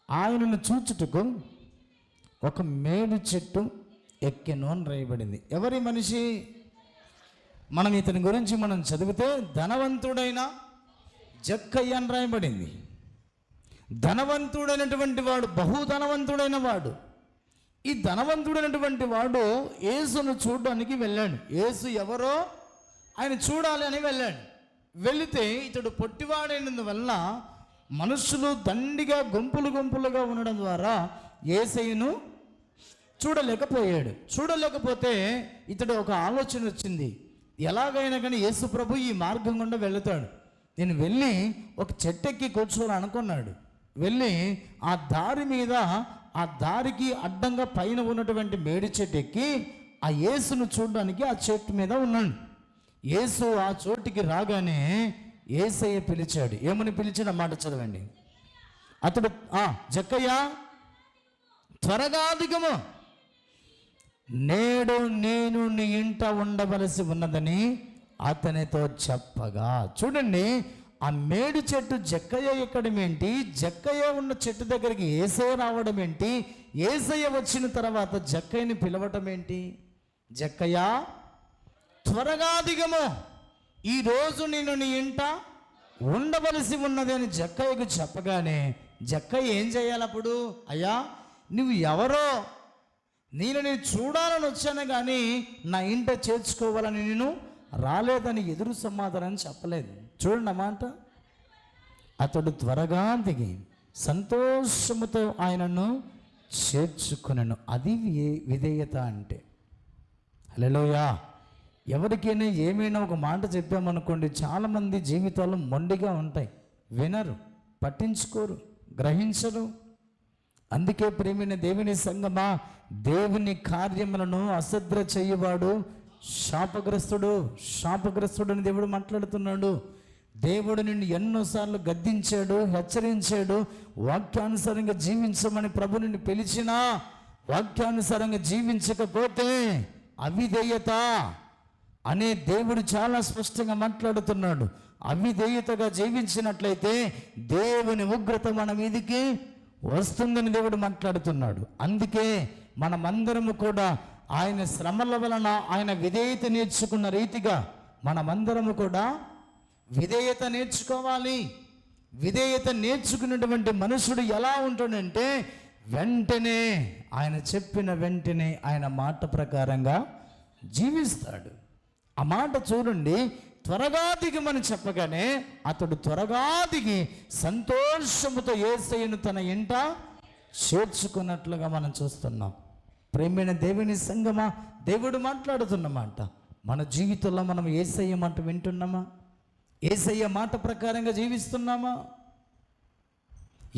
ఆయనను చూచుటకు ఒక మేడు చెట్టు ఎక్కెను అని రాయబడింది. ఎవరి మనిషి? మనం ఇతని గురించి మనం చదివితే ధనవంతుడైన జక్కయ్య అని రాయబడింది. ధనవంతుడైనటువంటి వాడు, బహుధనవంతుడైన వాడు. ఈ ధనవంతుడైనటువంటి వాడు యేసును చూడడానికి వెళ్ళాడు. యేసు ఎవరో ఆయన చూడాలి అని వెళ్ళాడు. వెళితే ఇతడు పొట్టివాడైనందువల్ల మనుషులు దండిగా గుంపులు గుంపులుగా ఉండడం ద్వారా యేసయ్యను చూడలేకపోయాడు. చూడలేకపోతే ఇతడు ఒక ఆలోచన వచ్చింది, ఎలాగైనా కానీ యేసు ప్రభు ఈ మార్గం గుండా వెళుతాడు, నేను వెళ్ళి ఒక చెట్టెక్కి కూర్చోని అనుకున్నాడు. వెళ్ళి ఆ దారి మీద, ఆ దారికి అడ్డంగా పైన ఉన్నటువంటి మేడి చెట్టు ఎక్కి ఆ యేసును చూడడానికి ఆ చెట్టు మీద ఉన్నాడు. యేసు ఆ చోటికి రాగానే యేసయ్య పిలిచాడు. ఏమని పిలిచిన మాట చదవండి. అతడు జక్కయ్య త్వరగా దిగుము, నేడు నేను నీ ఇంట ఉండవలసి ఉన్నదని అతనితో చెప్పగా. చూడండి, ఆ మేడి చెట్టు జక్కయ్య ఎక్కడం ఏంటి, జక్కయ్య ఉన్న చెట్టు దగ్గరికి యేసయ్య రావడం ఏంటి, యేసయ్య వచ్చిన తర్వాత జక్కయ్యని పిలవటం ఏంటి? జక్కయ్య త్వరగా దిగము, ఈరోజు నేను నీ ఇంట ఉండవలసి ఉన్నది అని జక్కయ్యకు చెప్పగానే జక్కయ్య ఏం చేయాలి అప్పుడు? అయ్యా, నువ్వు ఎవరో, నేను చూడాలని వచ్చాను కానీ నా ఇంట చేర్చుకోవాలని నేను రాలేదని ఎదురు సమాధానం చెప్పలేదు. చూడండి అన్నమాట. అతడు త్వరగా దిగి సంతోషముతో ఆయనను చేర్చుకున్నాను. అది విధేయత అంటే. హల్లెలూయా. ఎవరికైనా ఏమైనా ఒక మాట చెప్పామనుకోండి, చాలామంది జీవితాలు మొండిగా ఉంటాయి, వినరు, పట్టించుకోరు, గ్రహించరు. అందుకే ప్రేమైన దేవుని సంగమా, దేవుని కార్యములను అశ్రద్ధ చేయవాడు శాపగ్రస్తుడు. శాపగ్రస్తుడు అని దేవుడు మాట్లాడుతున్నాడు. దేవుడు నిన్ను ఎన్నోసార్లు గద్దించాడు, హెచ్చరించాడు. వాక్యానుసారంగా జీవించమని ప్రభు నిన్ను పిలిచినా వాక్యానుసారంగా జీవించకపోతే అవిధేయత అనే దేవుడు చాలా స్పష్టంగా మాట్లాడుతున్నాడు. అవిధేయతగా జీవించినట్లయితే దేవుని ఉగ్రత మన మీదికి వస్తుందని దేవుడు మాట్లాడుతున్నాడు. అందుకే మనమందరము కూడా ఆయన శ్రమల వలన ఆయన విధేయత నేర్చుకున్న రీతిగా మనమందరము కూడా విధేయత నేర్చుకోవాలి. విధేయత నేర్చుకున్నటువంటి మనుషుడు ఎలా ఉంటాడంటే వెంటనే ఆయన చెప్పిన వెంటనే ఆయన మాట ప్రకారంగా జీవిస్తాడు. ఆ మాట చూడండి, త్వరగా దిగమని చెప్పగానే అతడు త్వరగా దిగి సంతోషముతో యేసయ్యను తన ఇంట చేర్చుకున్నట్లుగా మనం చూస్తున్నాం. ప్రేమైన దేవుని సంగమా, దేవుడు మాట్లాడుతున్నమాట మన జీవితంలో మనం యేసయ్య మాట వింటున్నామా? యేసయ్య మాట ప్రకారంగా జీవిస్తున్నామా?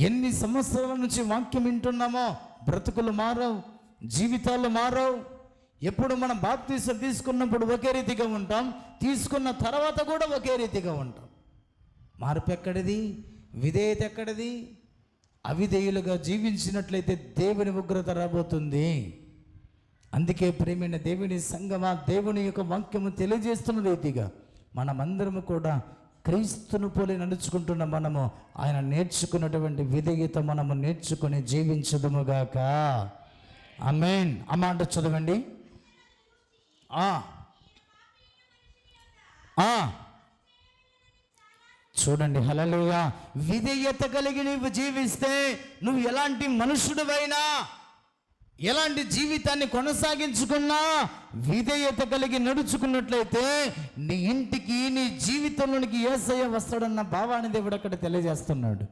ఎన్ని సంవత్సరాల నుంచి వాక్యం వింటున్నామో బ్రతుకులు మారవు, జీవితాలు మారవు. ఎప్పుడు మనం బాప్తీసం తీసుకున్నప్పుడు ఒకే రీతిగా ఉంటాం, తీసుకున్న తర్వాత కూడా ఒకే రీతిగా ఉంటాం. మార్పు ఎక్కడిది? విధేయత ఎక్కడిది? అవిధేయులుగా జీవించినట్లయితే దేవుని ఉగ్రత రాబోతుంది. అందుకే ప్రేమైన దేవుని సంగమా, దేవుని యొక్క వాక్యము తెలియజేస్తున్న రీతిగా మనమందరము కూడా క్రీస్తును పోలి నడుచుకుంటున్న మనము ఆయన నేర్చుకున్నటువంటి విధేయత మనము నేర్చుకుని జీవించదుముగాక. ఆమేన్. ఆ మాట చదవండి. చూడండి, హల్లెలూయా. విధేయత కలిగి నువ్వు జీవిస్తే నువ్వు ఎలాంటి మనుషుడివైనా, ఎలాంటి జీవితాన్ని కొనసాగించుకున్నా, విధేయత కలిగి నడుచుకున్నట్లయితే నీ ఇంటికి, నీ జీవితంలోనికి యేసయ్య వస్తాడన్న భావాన్ని దేవుడు అక్కడ తెలియజేస్తున్నాడు.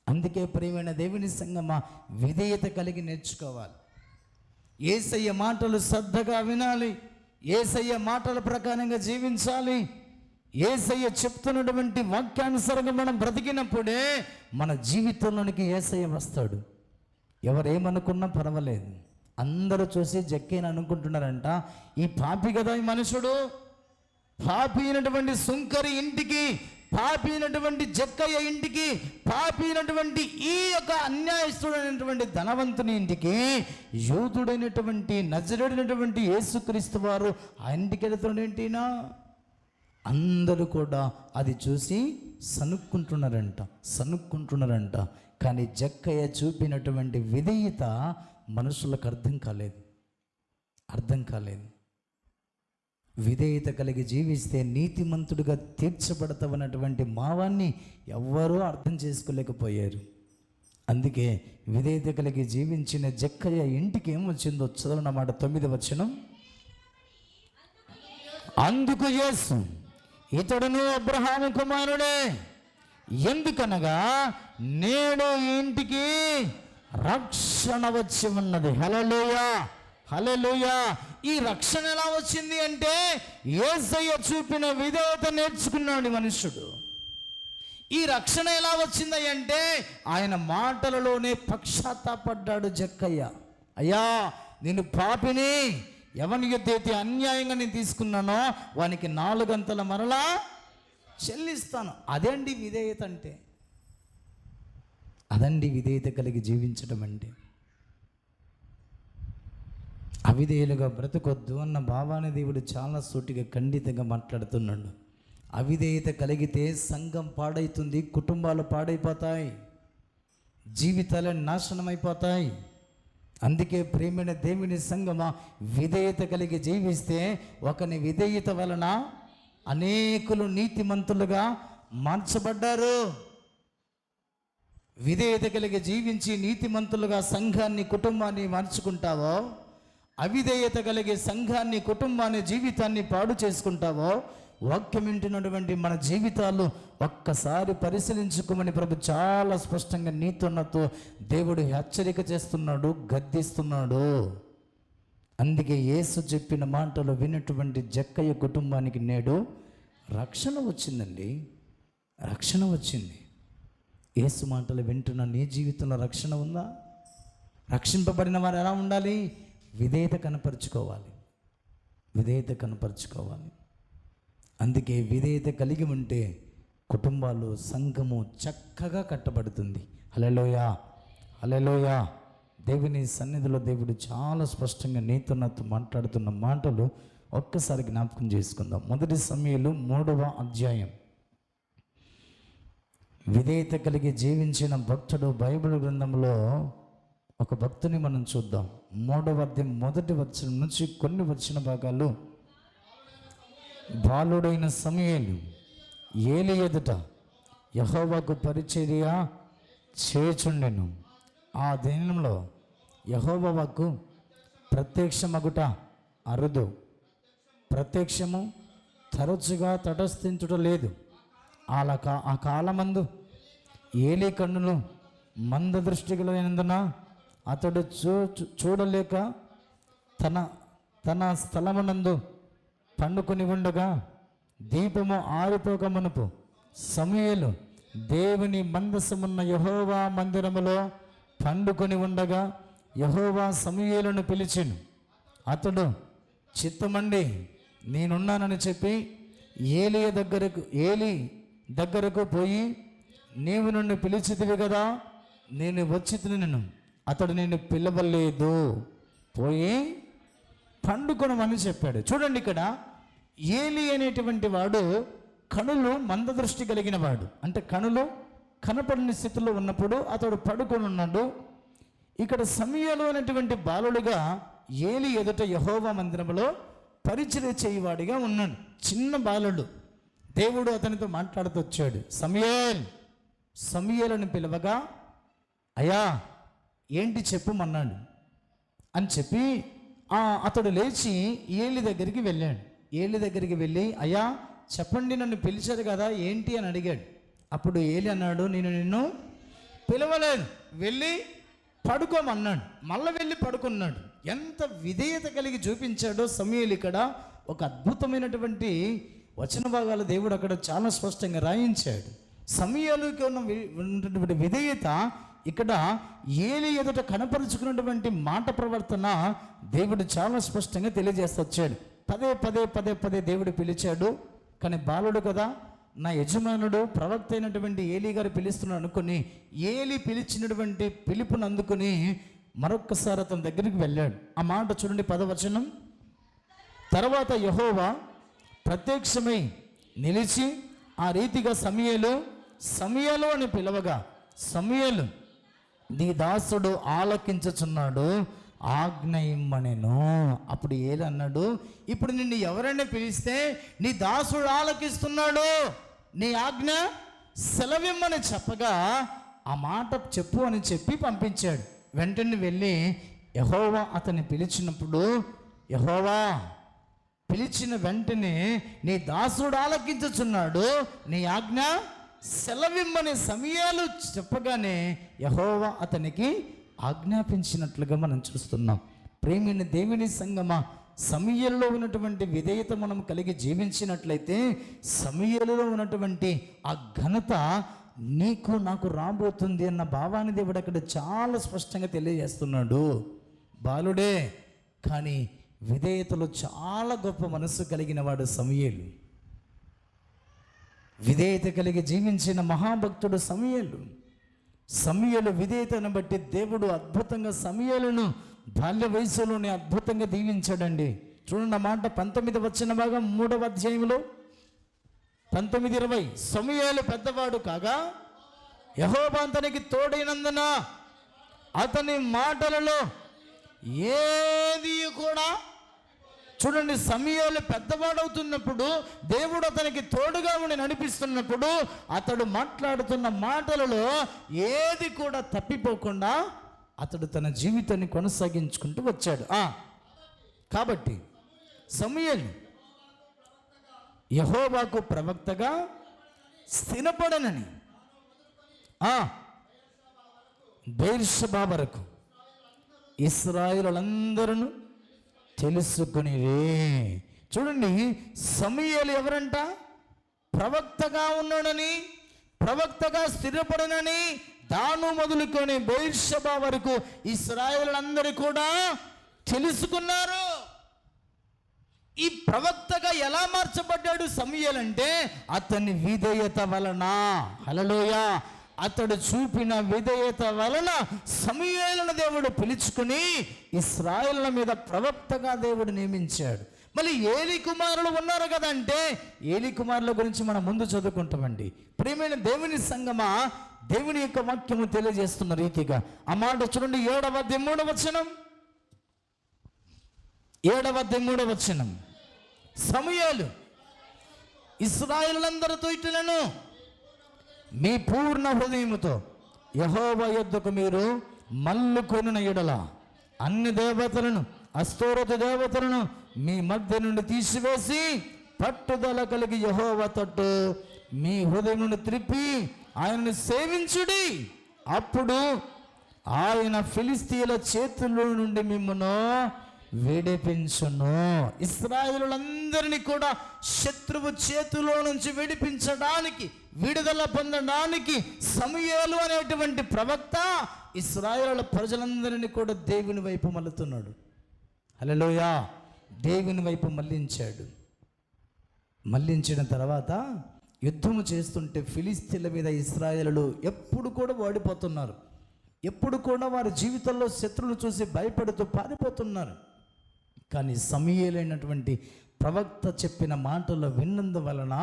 అందుకే ప్రియమైన దేవుని సంగమా, విధేయత కలిగి నేర్చుకోవాలి. యేసయ్య మాటలు శ్రద్ధగా వినాలి, యేసయ్య మాటల ప్రకారంగా జీవించాలి. యేసయ్య చెప్తున్నటువంటి వాక్యానుసారంగా మనం బ్రతికినప్పుడే మన జీవితంలోనికి యేసయ్య వస్తాడు. ఎవరేమనుకున్నా పర్వాలేదు, అందరూ చూసి జక్కేని అనుకుంటున్నారంట, ఈ పాపి కదా ఈ మనుషుడు, పాపి అయినటువంటి సుంకరి ఇంటికి పాపి అయినటువంటి జక్కయ్య ఇంటికి, పాపి అయినటువంటి ఈ యొక్క అన్యాయస్తుడైనటువంటి ధనవంతుని ఇంటికి యూదుడైనటువంటి నజరేయుడైనటువంటి యేసుక్రీస్తు వారు ఆ ఇంటికి వెళుతుండేంటినా అందరూ కూడా అది చూసి సనుక్కుంటున్నారంట. కానీ జక్కయ్య చూపినటువంటి విధేయత మనుషులకు అర్థం కాలేదు. విధేయత కలిగి జీవిస్తే నీతిమంతుడిగా తీర్చబడతావన్నటువంటి భావాన్ని ఎవ్వరూ అర్థం చేసుకోలేకపోయారు. అందుకే విధేయత కలిగి జీవించిన జక్కయ్య ఇంటికి ఏమొచ్చిందో చదవనమాట 9వ వచనం. అందుకు యేసు, ఇతడును అబ్రహాము కుమారుడే, ఎందుకనగా నేడు ఇంటికి రక్షణ వచ్చి ఉన్నది. హల్లెలూయా, హల్లెలూయా. ఈ రక్షణ ఎలా వచ్చింది అంటే యేసయ్య చూపిన విధేయత నేర్చుకున్నాడు మనుషుడు. ఈ రక్షణ ఎలా వచ్చింది అంటే ఆయన మాటలలోనే పశ్చాత్తాపడ్డాడు జక్కయ్య. అయ్యా, నేను పాపిని, ఎవని యొద్దైతే అన్యాయంగా నేను తీసుకున్నానో వానికి 4 గంటల మరలా చెల్లిస్తాను. అదండి విధేయత అంటే, అదండి విధేయత కలిగి జీవించడం అంటే. అవిధేయులుగా బ్రతకొద్దు అన్న భావాన్ని దేవుడు చాలా సూటిగా ఖండితంగా మాట్లాడుతున్నాడు. అవిధేయత కలిగితే సంఘం పాడైతుంది, కుటుంబాలు పాడైపోతాయి, జీవితాలు నాశనం అయిపోతాయి. అందుకే ప్రేమైన దేవుని సంఘమా, విధేయత కలిగి జీవిస్తే ఒకని విధేయత వలన అనేకులు నీతిమంతులుగా మార్చబడ్డారు. విధేయత కలిగి జీవించి నీతిమంతులుగా సంఘాన్ని, కుటుంబాన్ని మార్చుకుంటావో, అవిధేయత కలిగే సంఘాన్ని, కుటుంబాన్ని, జీవితాన్ని పాడు చేసుకుంటావో, వాక్యం వింటున్నటువంటి మన జీవితాలు ఒక్కసారి పరిశీలించుకోమని ప్రభు చాలా స్పష్టంగా నీతోన్నతో దేవుడు హెచ్చరిక చేస్తున్నాడు, గద్దిస్తున్నాడు. అందుకే యేసు చెప్పిన మాటలు విన్నటువంటి జక్కయ్య కుటుంబానికి నేడు రక్షణ వచ్చిందండి, రక్షణ వచ్చింది. యేసు మాటలు వింటున్న నీ జీవితంలో రక్షణ ఉందా? రక్షింపబడిన వారు ఎలా ఉండాలి? విధేయత కనపరుచుకోవాలి. అందుకే విధేయత కలిగి ఉంటే కుటుంబాలు, సంఘము చక్కగా కట్టబడుతుంది. హల్లెలూయా, హల్లెలూయా. దేవుని సన్నిధిలో దేవుడు చాలా స్పష్టంగా నీతో మాట్లాడుతున్న మాటలు ఒక్కసారి జ్ఞాపకం చేసుకుందాం. 1 సమూయేలు 3వ అధ్యాయం. విధేయత కలిగి జీవించిన భక్తుడు బైబిల్ గ్రంథంలో ఒక భక్తుని మనం చూద్దాం. 3వ అధ్యాయం 1వ వచనం నుంచి కొన్ని వచ్చిన భాగాలు. బాలుడైన సమూయేలు ఏలి ఎదుట యెహోవాకు పరిచర్య చేయుచుండెను. ఆ దినంలో యెహోవా వాక్కు ప్రత్యక్షమగుట అరుదు, ప్రత్యక్షము తరచుగా తటస్థించుట లేదు. ఆ కాలమందు ఏలి కన్నులు మంద దృష్టి కలిగినందున అతడు చూడలేక తన స్థలమునందు పండుకొని ఉండగా దీపము ఆరిపోక మునుపు సమూయేలు దేవుని మందసమున్న యెహోవా మందిరములో పండుకొని ఉండగా యెహోవా సమూయేలును పిలిచెను. అతడు చిత్తమండి నేనున్నానని చెప్పి ఏలి దగ్గరకు పోయి, నీవు నన్ను పిలిచితివి కదా, నేను వచ్చి తినను. అతడు నేను పిలవలేదు, పోయి పండుకొనమని చెప్పాడు. చూడండి, ఇక్కడ ఏలి అనేటువంటి వాడు కనులు మందదృష్టి కలిగిన వాడు, అంటే కనులు కనపడని స్థితిలో ఉన్నప్పుడు అతడు పడుకొని ఉన్నాడు. ఇక్కడ సమూయేలు అనేటువంటి బాలుడుగా ఏలి ఎదుట యెహోవా మందిరంలో పరిచర్య చేయవాడిగా ఉన్నాడు. చిన్న బాలుడు. దేవుడు అతనితో మాట్లాడుతూ వచ్చాడు. సమూయేలుని పిలవగా, అయ్యా ఏంటి చెప్పుమన్నాడు అని చెప్పి అతడు లేచి ఏలి దగ్గరికి వెళ్ళాడు. ఏలి దగ్గరికి వెళ్ళి, అయ్యా చెప్పండి, నన్ను పిలిచారు కదా, ఏంటి అని అడిగాడు. అప్పుడు ఏలి అన్నాడు, నేను నిన్ను పిలవలేదు, వెళ్ళి పడుకోమన్నాడు. మళ్ళీ వెళ్ళి పడుకున్నాడు. ఎంత విధేయత కలిగి చూపించాడో సమూయేలు. ఇక్కడ ఒక అద్భుతమైనటువంటి వచన భాగాలు దేవుడు అక్కడ చాలా స్పష్టంగా రాయించాడు. సమూయేలుకి ఉన్నటువంటి విధేయత ఇక్కడ ఏలి ఎదుట కనపరుచుకున్నటువంటి మాట ప్రవర్తన దేవుడు చాలా స్పష్టంగా తెలియజేస్తూ వచ్చాడు. పదే దేవుడు పిలిచాడు. కానీ బాలుడు కదా, నా యజమానుడు ప్రవక్త అయినటువంటి ఏలీ గారు పిలుస్తున్నాడు అనుకుని ఏలీ పిలిచినటువంటి పిలుపుని అందుకుని మరొక్కసారి అతని దగ్గరికి వెళ్ళాడు. ఆ మాట చూడండి 10వ వచనం. తర్వాత యెహోవా ప్రత్యక్షమై నిలిచి ఆ రీతిగా సమూయేలు అని పిలవగా, సమూయేలు నీ దాసుడు ఆలకించుచున్నాడు, ఆజ్ఞ ఇమ్మనెను. అప్పుడు ఏలి అన్నాడు, ఇప్పుడు నిన్ను ఎవరైనా పిలిస్తే నీ దాసుడు ఆలకిస్తున్నాడు, నీ ఆజ్ఞ సెలవిమ్మని చెప్పగా ఆ మాట చెప్పు అని చెప్పి పంపించాడు. వెంటనే వెళ్ళి యెహోవా అతన్ని పిలిచినప్పుడు, యెహోవా పిలిచిన వెంటనే నీ దాసుడు ఆలకించుచున్నాడు, నీ ఆజ్ఞ సెలవిమ్మని సమూయేలు చెప్పగానే యెహోవా అతనికి ఆజ్ఞాపించినట్లుగా మనం చూస్తున్నాం. ప్రేమైన దేవుని సంగమా, సమూయేలులో ఉన్నటువంటి విధేయత మనం కలిగి జీవించినట్లయితే సమూయేలులో ఉన్నటువంటి ఆ ఘనత నీకు నాకు రాబోతుంది అన్న భావాన్ని దేవుడు అక్కడ చాలా స్పష్టంగా తెలియజేస్తున్నాడు. బాలుడే కానీ విధేయతలో చాలా గొప్ప మనస్సు కలిగిన వాడు సమూయేలు. విధేయత కలిగి జీవించిన మహాభక్తుడు సమూయేలు విధేయతను బట్టి దేవుడు అద్భుతంగా సమూయేలును బాల్య వయసులోనే అద్భుతంగా దీవించాడండి. చూడండి ఆ మాట 19వ వచన భాగం 3వ అధ్యాయంలో 19:20. సమూయేలు పెద్దవాడు కాగా యెహోవా అతనికి తోడైనందున అతని మాటలలో ఏది కూడా, చూడండి, సమూయేలు పెద్దవాడవుతున్నప్పుడు దేవుడు అతనికి తోడుగా ఉండి నడిపిస్తున్నప్పుడు అతడు మాట్లాడుతున్న మాటలలో ఏది కూడా తప్పిపోకుండా అతడు తన జీవితాన్ని కొనసాగించుకుంటూ వచ్చాడు. కాబట్టి సమూయేలు యెహోవాకు ప్రవక్తగా స్థిరపడనని బెయేర్షెబా వరకు ఇశ్రాయేలులందరూ తెలుసుకునిరే. చూడండి, సమూయేలు ఎవరంట? ప్రవక్తగా ఉన్నాడని, ప్రవక్తగా స్థిరపడనని దాను మొదలుకొని బెయేర్షెబా వరకు ఇశ్రాయేలులందరూ కూడా తెలుసుకున్నారు. ఈ ప్రవక్తగా ఎలా మార్చబడ్డాడు సమూయేలు అంటే అతని విధేయత వలన. హల్లెలూయా. అతడు చూపిన విధేయత వలన సమూయేలును దేవుడు పిలుచుకుని ఇశ్రాయేలుల మీద ప్రవక్తగా దేవుడు నియమించాడు. మళ్ళీ ఏలీ కుమారులు ఉన్నారు కదా అంటే ఏలీ కుమారుల గురించి మనం ముందు చదువుకుంటామండి. ప్రియమైన దేవుని సంగమా, దేవుని యొక్క వాక్యము తెలియజేస్తున్న రీతిగా ఆ మాట చూడండి. 7వ అధ్యాయం 3వ వచనం. 7వ అధ్యాయం 3వ వచనం. సమూయేలు ఇశ్రాయేలులందరితో ఇట్లనెను, మీ పూర్ణ హృదయముతో యెహోవా యొద్దకు మీరు మల్లుకొనిన యెడల అన్ని దేవతలను, అస్తోరతు దేవతలను మీ మధ్య నుండి తీసివేసి పట్టుదల కలిగి యెహోవా తట్టు మీ హృదయం నుండి త్రిప్పి ఆయనను సేవించుడి. అప్పుడు ఆయన ఫిలిష్తీయుల చేతుల్లో నుండి మిమ్మును విడిపించును. ఇశ్రాయేలులందరినీ కూడా శత్రువు చేతిలో నుంచి విడిపించడానికి, విడుదల పొందడానికి సమూయేలు అనేటువంటి ప్రవక్త ఇశ్రాయేలు ప్రజలందరినీ కూడా దేవుని వైపు మళ్ళుతున్నాడు. హల్లెలూయా. దేవుని వైపు మళ్ళించాడు. మళ్ళించిన తర్వాత యుద్ధము చేస్తుంటే ఫిలిష్తీయుల మీద ఇశ్రాయేలులు ఎప్పుడు కూడా ఓడిపోతున్నారు. ఎప్పుడు కూడా వారి జీవితంలో శత్రువులు చూసి భయపడుతూ పారిపోతున్నారు. కానీ సమూయేలైనటువంటి ప్రవక్త చెప్పిన మాటలు విన్నందువలన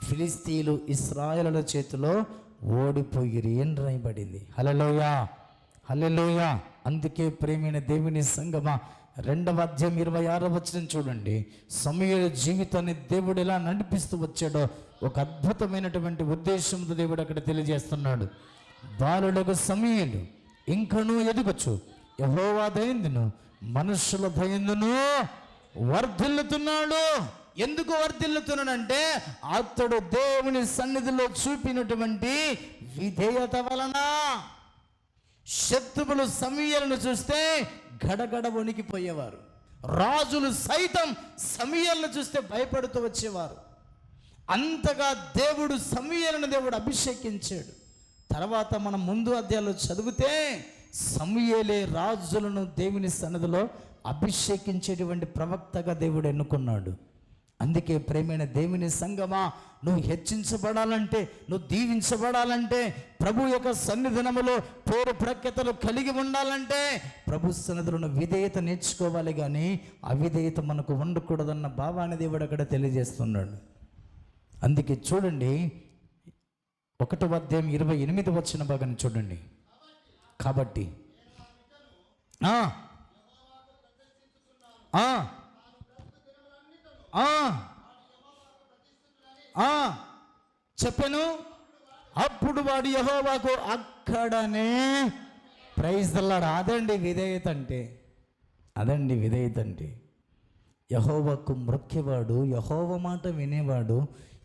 ఫిలిష్తీయులు ఇశ్రాయేలుల చేతిలో ఓడిపోయిరి అని రాయబడింది. హల్లెలూయా, హల్లెలూయా. అందుకే ప్రేమైన దేవుని సంగమా, 2వ అధ్యాయం 26వ వచనం చూడండి. సమూయేలు జీవితాన్ని దేవుడు ఎలా నడిపిస్తూ వచ్చాడో ఒక అద్భుతమైనటువంటి ఉద్దేశంతో దేవుడు అక్కడ తెలియజేస్తున్నాడు. బాలుడకు సమూయేలు ఇంకనూ ఎదుగొచ్చు, యెహోవా దయందును మనుషుల దయందును వర్ధిల్లుతున్నాడు. ఎందుకు వర్ధిల్లుతున్నాడంటే అతడు దేవుని సన్నిధిలో చూపినటువంటి విధేయత వలన. శత్రువులు సమూయేలును చూస్తే గడగడ వణికిపోయేవారు. రాజులు సైతం సమూయేలును చూస్తే భయపడుతూ వచ్చేవారు. అంతగా దేవుడు సమూయేలును దేవుడు అభిషేకించాడు. తర్వాత మనం ముందు అధ్యాయంలో చదివితే సమూయేలే రాజులను దేవుని సన్నిధిలో అభిషేకించేటువంటి ప్రవక్తగా దేవుడు ఎన్నుకున్నాడు. అందుకే ప్రేమైన దేవుని సంగమా, నువ్వు హెచ్చించబడాలంటే, నువ్వు దీవించబడాలంటే, ప్రభు యొక్క సన్నిధానములో పేరు ప్రఖ్యాతలు కలిగి ఉండాలంటే ప్రభు సన్నిధిలో విధేయత నేర్చుకోవాలి. కానీ అవిధేయత మనకు ఉండకూడదన్న భావాన్ని దేవుడు అక్కడ తెలియజేస్తున్నాడు. అందుకే చూడండి 1వ అధ్యాయం 28వ వచన భాగాన్ని చూడండి. కాబట్టి చెప్పాను, అప్పుడు వాడు యెహోవాకు అక్కడనే ప్రైజ్ ది లార్డ్. అదండి విధేయత అంటే, అదండి విధేయత అంటే. యెహోవాకు మ్రొక్కేవాడు, యెహోవా మాట వినేవాడు,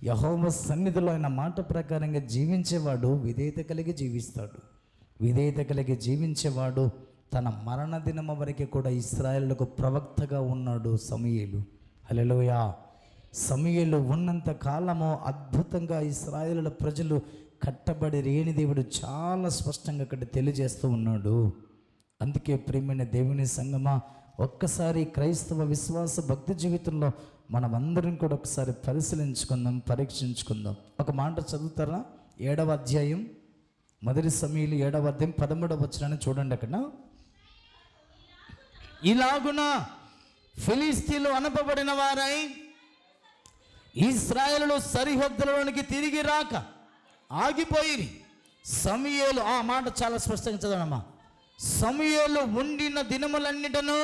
యెహోవా సన్నిధిలో ఆయన మాట ప్రకారంగా జీవించేవాడు విధేయత కలిగి జీవిస్తాడు. విధేయత కలిగి జీవించేవాడు తన మరణ దినము వరకు కూడా ఇశ్రాయేలుకు ప్రవక్తగా ఉన్నాడు సమూయేలు. హల్లెలూయా. సమూయేలు ఉన్నంత కాలము అద్భుతంగా ఇశ్రాయేలుల ప్రజలు కట్టబడి రేని దేవుడు చాలా స్పష్టంగా అక్కడ తెలియజేస్తూ ఉన్నాడు. అందుకే ప్రియమైన దేవుని సంగమా, ఒక్కసారి క్రైస్తవ విశ్వాస భక్తి జీవితంలో మనం అందరం కూడా ఒకసారి పరిశీలించుకుందాం, పరీక్షించుకుందాం. ఒక మాట చదువుతారా? 7వ అధ్యాయం 1 సమూయేలు 7వ అధ్యాయం 13వ వచనాన్ని చూడండి. అక్కడ ఇలాగున ఫిలిష్తీయులు అనపబడిన వారై ఇశ్రాయేలు సరిహద్దులలోనికి తిరిగి రాక ఆగిపోయి సమూయేలు, ఆ మాట చాలా స్పష్టంగా చదవమ్మా. సమూయేలు ఉండిన దినములన్నిటను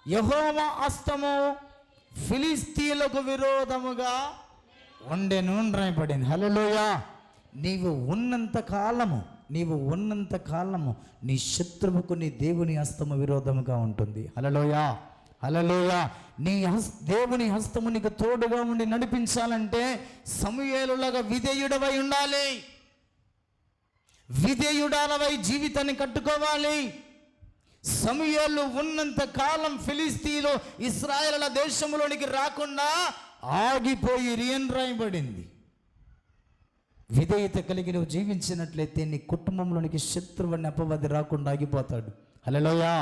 యెహోవా హస్తము ఫిలిష్తీయులకు విరోధముగా ఉండెను రాయబడింది. హల్లెలూయా. నీవు ఉన్నంత కాలము నీ శత్రువుకు నీ దేవుని హస్తము విరోధముగా ఉంటుంది. హల్లెలూయా, హల్లెలూయా. నీ దేవుని హస్తము నీకు తోడుగా ఉండి నడిపించాలంటే సమూయేలులాగా విధేయుడవై ఉండాలి. విధేయుడాలవై జీవితాన్ని కట్టుకోవాలి. సమూయేలు ఉన్నంత కాలం ఫిలిష్తీయులు ఇశ్రాయేలుల దేశంలోనికి రాకుండా ఆగిపోయి రాయబడింది. విధేయత కలిగి నువ్వు జీవించినట్లయితే నీ కుటుంబంలోనికి శత్రువుని అపవాది రాకుండా ఆగిపోతాడు. హల్లెలూయా,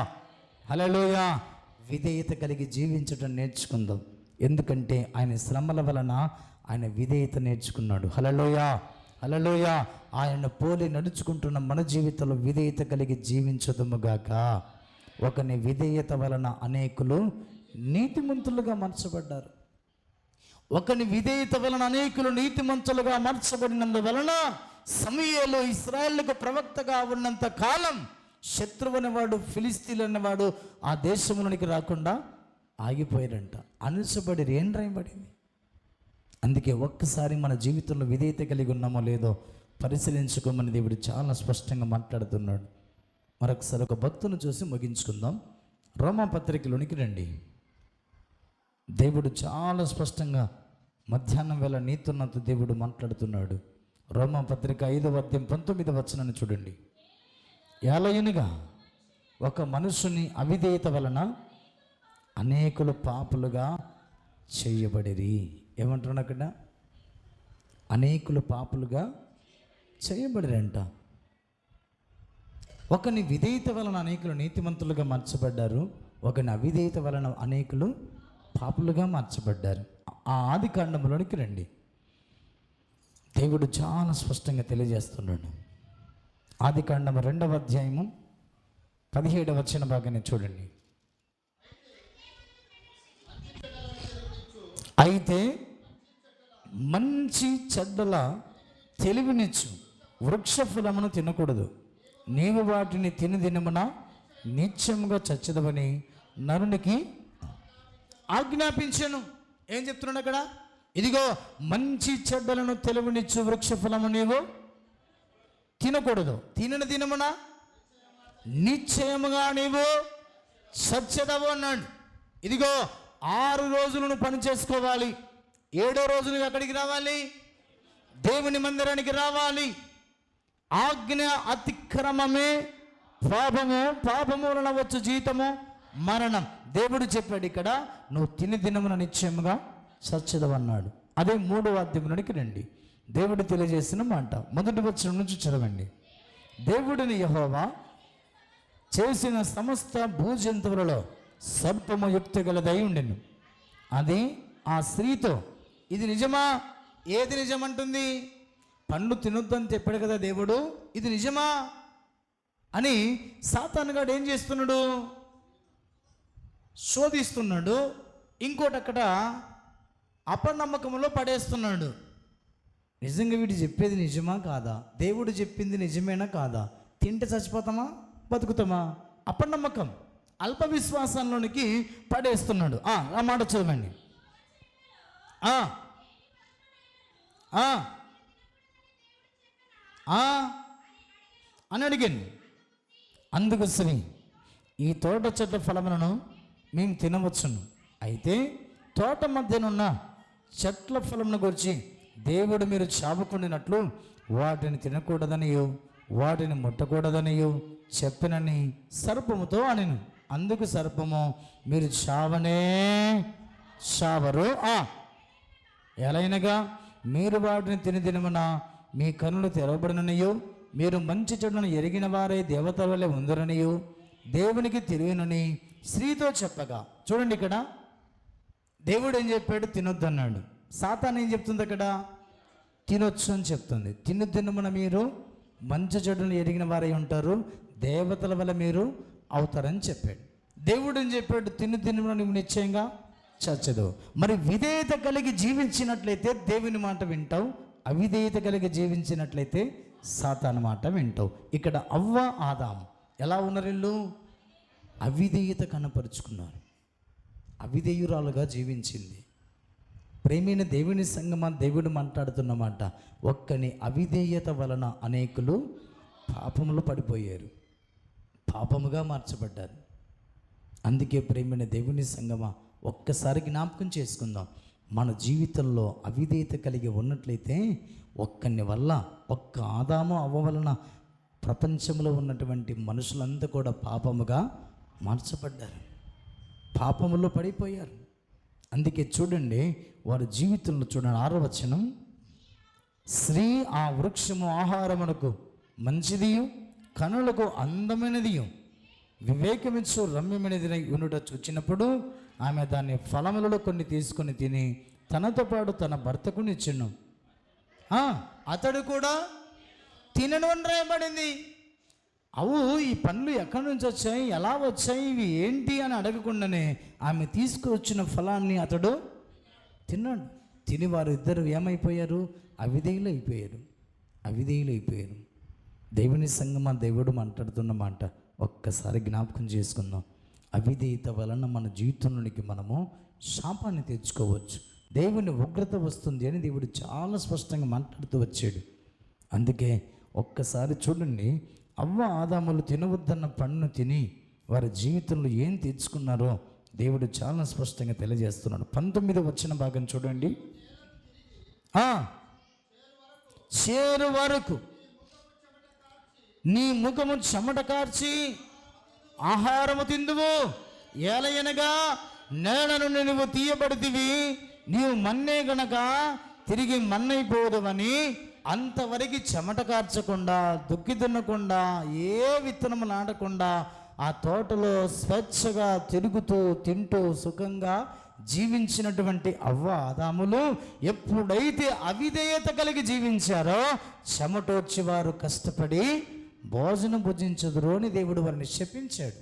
హల్లెలూయా. విధేయత కలిగి జీవించడం నేర్చుకుందాం. ఎందుకంటే ఆయన శ్రమల వలన ఆయన విధేయత నేర్చుకున్నాడు. హల్లెలూయా, హల్లెలూయా. ఆయన పోలి నడుచుకుంటున్న మన జీవితంలో విధేయత కలిగి జీవించదుముగాక. ఒకని విధేయత వలన అనేకులు నీతిమంతులుగా మార్చబడ్డారు. ఒకని విధేయత వలన అనేకులు నీతిమంతులుగా మార్చబడినందువలన సమూయేలు ఇశ్రాయేలుకు ప్రవక్తగా ఉన్నంత కాలం శత్రువు అనేవాడు, ఫిలిష్తీయులు అనేవాడు ఆ దేశంలోనికి రాకుండా ఆగిపోయారంట. అనుసబడి రాయబడింది. అందుకే ఒక్కసారి మన జీవితంలో విధేయత కలిగి ఉన్నామో లేదో పరిశీలించుకోమని దేవుడు చాలా స్పష్టంగా మాట్లాడుతున్నాడు. మరొకసారి ఒక భక్తుని చూసి ముగించుకుందాం. రోమాపత్రికలోనికి రండి. దేవుడు చాలా స్పష్టంగా మధ్యాహ్నం వేళ నీతున్నత దేవుడు మాట్లాడుతున్నాడు. రోమాపత్రిక 5వ అధ్యాయం 19వ వచనాన్ని చూడండి. ఏలయనగా ఒక మనుషుని అవిధేయత వలన అనేకులు పాపులుగా చేయబడిరి. ఏమంటున్నాడు అక్కడ? అనేకులు పాపులుగా చేయబడిరంట. ఒకని విధేయత వలన అనేకులు నీతిమంతులుగా మార్చబడ్డారు. ఒకని అవిధేయత వలన అనేకులు పాపులుగా మార్చబడ్డారు. ఆ ఆది కాండంలోనికి రండి. దేవుడు చాలా స్పష్టంగా తెలియజేస్తున్నాడు. ఆది కాండం 2వ అధ్యాయము 17వ వచన భాగాన్ని చూడండి. అయితే మంచి చెడ్డల తెలివినిచ్చు వృక్ష ఫలమును తినకూడదు, నీవు వాటిని తిని దినమున నిత్యముగా చచ్చదవని నరునికి ఆజ్ఞాపించాను. ఏం చెప్తున్నాడు అక్కడ? ఇదిగో మంచి చెడ్డలను తెలివినిచ్చు వృక్ష ఫలము నీవు తినకూడదు, తినని దినమున నిశ్చయముగా నీవు చచ్చదవు అన్నాడు. ఇదిగో 6 రోజులను పని చేసుకోవాలి, 7వ రోజున ఎక్కడికి రావాలి? దేవుని మందిరానికి రావాలి. ఆజ్ఞ అతిక్రమమే పాపము, పాపము వలన వచ్చు జీతము మరణం. దేవుడు చెప్పాడు ఇక్కడ, నువ్వు తిని దినమున నిశ్చయముగా చచ్చదవన్నాడు. అదే 3వ అధ్యాయంలోనికి రండి. దేవుడు తెలియజేసిన మాట 1వ వచనం నుంచి చదవండి. దేవుడిని యెహోవా చేసిన సమస్త భూజంతువులలో సర్పము యుక్తి గలదై ఉండెను. అది ఆ స్త్రీతో, ఇది నిజమా? ఏది నిజమంటుంది? పండ్లు తినొద్దని చెప్పాడు కదా దేవుడు, ఇది నిజమా అని సాతానుగాడు ఏం చేస్తున్నాడు? శోధిస్తున్నాడు. ఇంకోటి అక్కడ అపనమ్మకంలో పడేస్తున్నాడు. నిజంగా వీడు చెప్పేది నిజమా కాదా? దేవుడు చెప్పింది నిజమేనా కాదా? తింటే చచ్చిపోతామా బతుకుతామా? అపనమ్మకం, అల్ప విశ్వాసంలోనికి పడేస్తున్నాడు. ఆ మాట చూడండి. అని అడిగాను. అందుకు స్త్రీ, ఈ తోట చెట్ల ఫలములను మేము తినవచ్చును, అయితే తోట మధ్యనున్న చెట్ల ఫలమును గురించి దేవుడు మీరు చావకుండినట్లు వాటిని తినకూడదనియో వాటిని ముట్టకూడదనియో చెప్పినని సర్పముతో అనెను. అందుకు సర్పము, మీరు చావనే చావరు, ఎలైనగా మీరు వాటిని తినమున మీ కన్నులు తెరవబడిననియో మీరు మంచి చెడులను ఎరిగిన వారే దేవతల వలె ఉందరనియో దేవునికి తెలియనని స్త్రీతో చెప్పగా. చూడండి, ఇక్కడ దేవుడు ఏం చెప్పాడు? తినొద్దు అన్నాడు. సాతాను ఏం చెప్తుంది అక్కడ? తినొచ్చు అని చెప్తుంది. తినమున మీరు మంచి చెడులను ఎరిగిన వారై ఉంటారు, దేవతల వల్ల మీరు అవుతారని చెప్పాడు. దేవుడు ఏం చెప్పాడు? తినమున నువ్వు నిశ్చయంగా చచ్చదు. మరి విధేయత కలిగి జీవించినట్లయితే దేవుని మాట వింటావు, అవిధేయత కలిగి జీవించినట్లయితే సాతాను మాట వింటావు. ఇక్కడ అవ్వ ఆదాము ఎలా ఉన్నారు? వీళ్ళు అవిధేయత కనపరుచుకున్నారు. అవిధేయురాలుగా జీవించింది. ప్రేమైన దేవుని సంగమా, దేవుడు మాట్లాడుతున్నమాట, ఒక్కని అవిధేయత వలన అనేకులు పాపములు పడిపోయారు, పాపముగా మార్చబడ్డారు. అందుకే ప్రేమైన దేవుని సంగమా, ఒక్కసారి జ్ఞాపకం చేసుకుందాం. మన జీవితంలో అవిధేయత కలిగి ఉన్నట్లయితే ఒక్కని వల్ల, ఒక్క ఆదాము అవ్వ వలన ప్రపంచంలో ఉన్నటువంటి మనుషులంతా కూడా పాపముగా మార్చబడ్డారు, పాపములో పడిపోయారు. అందుకే చూడండి, వారి జీవితంలో చూడండి 6వ వచనం, స్త్రీ ఆ వృక్షము ఆహారమునకు మంచిదియు కనులకు అందమైనదియు వివేకమిచ్చు రమ్యమైనది ఉండుట చూచినప్పుడు ఆమె దాని ఫలములలో కొన్ని తీసుకొని తిని తనతో పాటు తన భర్తకు ఇచ్చెను. అతడు కూడా తినను అని రాయబడింది. అవు ఈ పండ్లు ఎక్కడి నుంచి వచ్చాయి, ఎలా వచ్చాయి, ఇవి ఏంటి అని అడగకుండానే ఆమె తీసుకువచ్చిన ఫలాన్ని అతడు తిన్నాడు. తిని వారు ఇద్దరు ఏమైపోయారు? అవిధేయులు అయిపోయారు, అవిధేయులు అయిపోయారు. దేవుని సంగమా, దేవుడు మాట్లాడుతున్న మాట ఒక్కసారి జ్ఞాపకం చేసుకుందాం. అవిధేయత వలన మన జీవితంలోనికి మనము శాపాన్ని తెచ్చుకోవచ్చు, దేవుని ఉగ్రత వస్తుంది అని దేవుడు చాలా స్పష్టంగా మాట్లాడుతూ వచ్చాడు. అందుకే ఒక్కసారి చూడండి, అవ్వ ఆదాములు తినవద్దన్న పండును తిని వారి జీవితంలో ఏం తెచ్చుకున్నారో దేవుడు చాలా స్పష్టంగా తెలియజేస్తున్నాడు. 19వ వచన భాగం చూడండి. చేరు వరకు నీ ముఖము చెమట కార్చి ఆహారము తిందువు, ఏలయనగా నేల నుండి నువ్వు తీయబడితివి, నీవు మన్నే గనక తిరిగి మన్నైపోదువని. అంతవరకు చెమట కార్చకుండా, దుక్కి దున్నకుండా, ఏ విత్తనము నాటకుండా ఆ తోటలో స్వేచ్ఛగా తిరుగుతూ తింటూ సుఖంగా జీవించినటువంటి అవ్వ ఆదాములు ఎప్పుడైతే అవిధేయత కలిగి జీవించారో చెమటోడ్చి వారు కష్టపడి భోజనం భుజించదురు అని దేవుడు వారిని శపించాడు.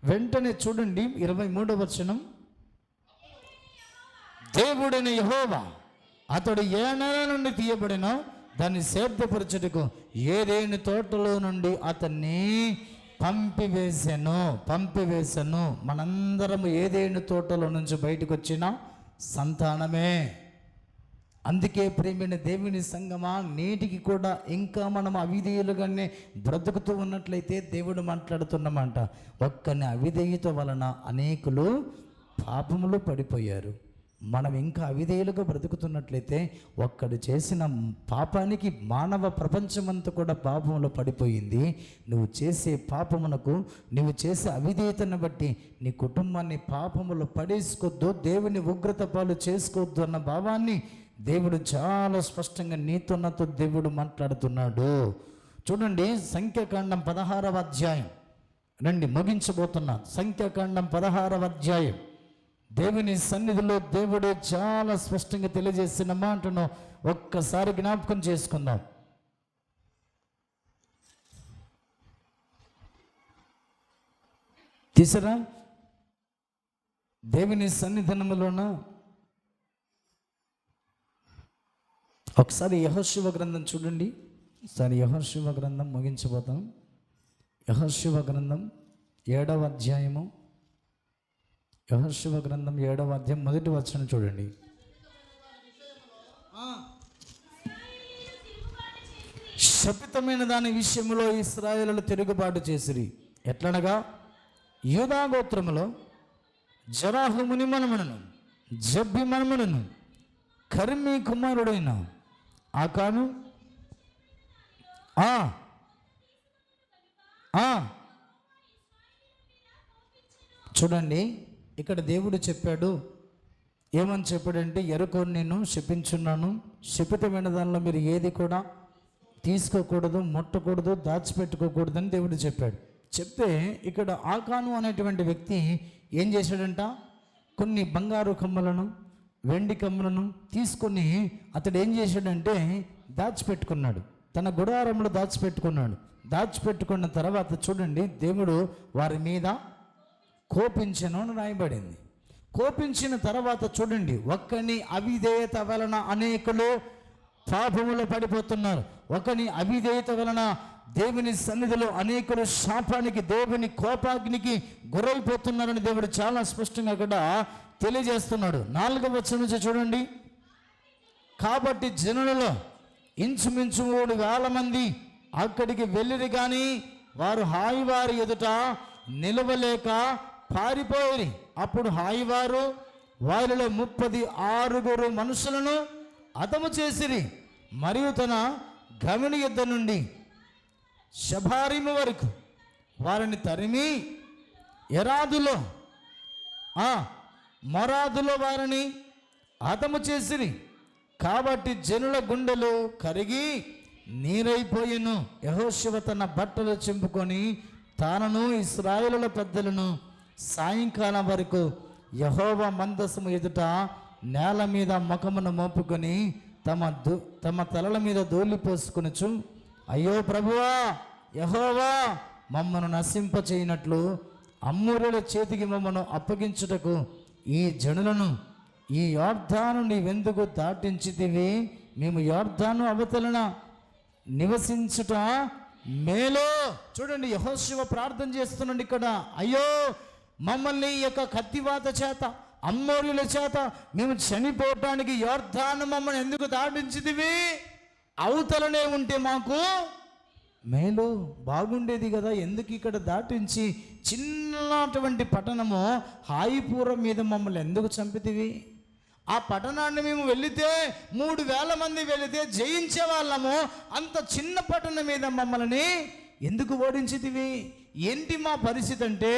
వెంటనే చూడండి 23వ వచనం, దేవుడైన యెహోవా అతడు ఏ నెల నుండి తీయబడినో దాన్ని సేద్యపరచుటకు ఏదేని తోటలో నుండి అతన్ని పంపివేశాను. మనందరము ఏదేని తోటలో నుంచి బయటకు వచ్చిన సంతానమే. అందుకే ప్రేమైన దేవుని సంగమా, నేటికి కూడా ఇంకా మనం అవిధేయులుగానే బ్రతుకుతూ ఉన్నట్లయితే దేవుడు మాట్లాడుతున్నమాట, ఒక్కని అవిధేయత వలన అనేకులు పాపములు పడిపోయారు. మనం ఇంకా అవిధేయులుగా బ్రతుకుతున్నట్లయితే ఒక్కడు చేసిన పాపానికి మానవ ప్రపంచమంతా కూడా పాపములో పడిపోయింది. నువ్వు చేసే పాపమునకు, నువ్వు చేసే అవిధేయతను బట్టి నీ కుటుంబాన్ని పాపములో పడేసుకోవద్దు, దేవుని ఉగ్రత పాలు చేసుకోవద్దు అన్న భావాన్ని దేవుడు చాలా స్పష్టంగా నీతో నాతో దేవుడు మాట్లాడుతున్నాడు. చూడండి, సంఖ్యాకాండం 16వ అధ్యాయం, రండి ముగించబోతున్నా. సంఖ్యాకాండం 16వ అధ్యాయం దేవుని సన్నిధిలో దేవుడు చాలా స్పష్టంగా తెలియజేసిన మాటను ఒక్కసారి జ్ఞాపకం చేసుకుందాం. తీసరా దేవుని సన్నిధానములోన ఒకసారి యెహోషువ గ్రంథం చూడండి. ఒకసారి యెహోషువ గ్రంథం ముగించబోతాం. యెహోషువ గ్రంథం 7వ అధ్యాయము, యెహోషువ గ్రంథం 7వ అధ్యాయం 1వ వచనం చూడండి. శపితమైన దాని విషయంలో ఇశ్రాయేలులు తిరుగుబాటు చేసిరి. ఎట్లనగా యూదా గోత్రములో జరాహు ముని మనమనును జబ్బి మనమనును కర్మీ కుమారుడైన ఆకాను చూడండి, ఇక్కడ దేవుడు చెప్పాడు. ఏమని చెప్పాడంటే, ఎరుకోని నేను శపించున్నాను, శపితమైన దానిలో మీరు ఏది కూడా తీసుకోకూడదు, ముట్టకూడదు, దాచిపెట్టుకోకూడదు అని దేవుడు చెప్పాడు. చెప్తే ఇక్కడ ఆకాను అనేటువంటి వ్యక్తి ఏం చేశాడంట, కొన్ని బంగారు కమ్మలను వెండి కమ్మలను తీసుకొని అతడు ఏం చేశాడంటే దాచిపెట్టుకున్నాడు, తన గుడారంలో దాచిపెట్టుకున్నాడు. దాచిపెట్టుకున్న తర్వాత చూడండి, దేవుడు వారి మీద కోపించెను అని రాయబడింది. కోపించిన తర్వాత చూడండి, ఒక్కని అవిధేయత వలన అనేకులు పాపములో పడిపోతున్నారు. ఒకని అవిధేయత వలన దేవుని సన్నిధిలో అనేకులు శాపానికి, దేవుని కోపాగ్నికి గురైపోతున్నారని దేవుడు చాలా స్పష్టంగా అక్కడ తెలియజేస్తున్నాడు. 4వ వచనం నుంచి చూడండి. కాబట్టి జనులలో ఇంచుమించు 3,000 మంది అక్కడికి వెళ్ళిరి, కానీ వారు హాయివారి ఎదుట నిలవలేక పారిపోయి. అప్పుడు హాయివారు వారిలో 36 మనుషులను హతము చేసిరి, మరియు తన గమని యుద్ధ నుండి శబారీము వరకు వారిని తరిమి ఎరాదులో మొరాదులో వారిని హతము చేసిరి. కాబట్టి జనుల గుండెలు కరిగి నీరైపోయెను. యెహోషువ తన బట్టలు చింపుకొని తానను ఇశ్రాయేలుల పెద్దలను సాయంకాలం వరకు యెహోవా మందసము ఎదుట నేల మీద ముఖమును మోపుకొని తమ తలల మీద ధూళి పోసుకొనుచు, అయ్యో ప్రభువా యెహోవా, మమ్మను నశింపచేయనట్లు అమ్మోరీయుల చేతికి మమ్మను అప్పగించుటకు ఈ జనులను ఈ యొర్దాను నీవెందుకు దాటించితివి? మేము యొర్దాను అవతలన నివసించుట మేలో. చూడండి, యెహోషువ ప్రార్థన చేస్తున్నాడు ఇక్కడ. అయ్యో, మమ్మల్ని ఈ యొక్క కత్తివాత చేత, అమ్మోరీయుల చేత మేము చనిపోవటానికి యొర్దాను మమ్మల్ని ఎందుకు దాటించితివి? అవతలనే ఉంటే మాకు మేలు, బాగుండేది కదా, ఎందుకు ఇక్కడ దాటించి చిన్నటువంటి పట్టణము హాయిపురం మీద మమ్మల్ని ఎందుకు చంపితివి? ఆ పట్టణాన్ని మేము వెళితే 3,000 మంది వెళితే జయించే వాళ్ళము, అంత చిన్న పట్టణం మీద మమ్మల్ని ఎందుకు ఓడించితివి? ఏంటి మా పరిస్థితి అంటే,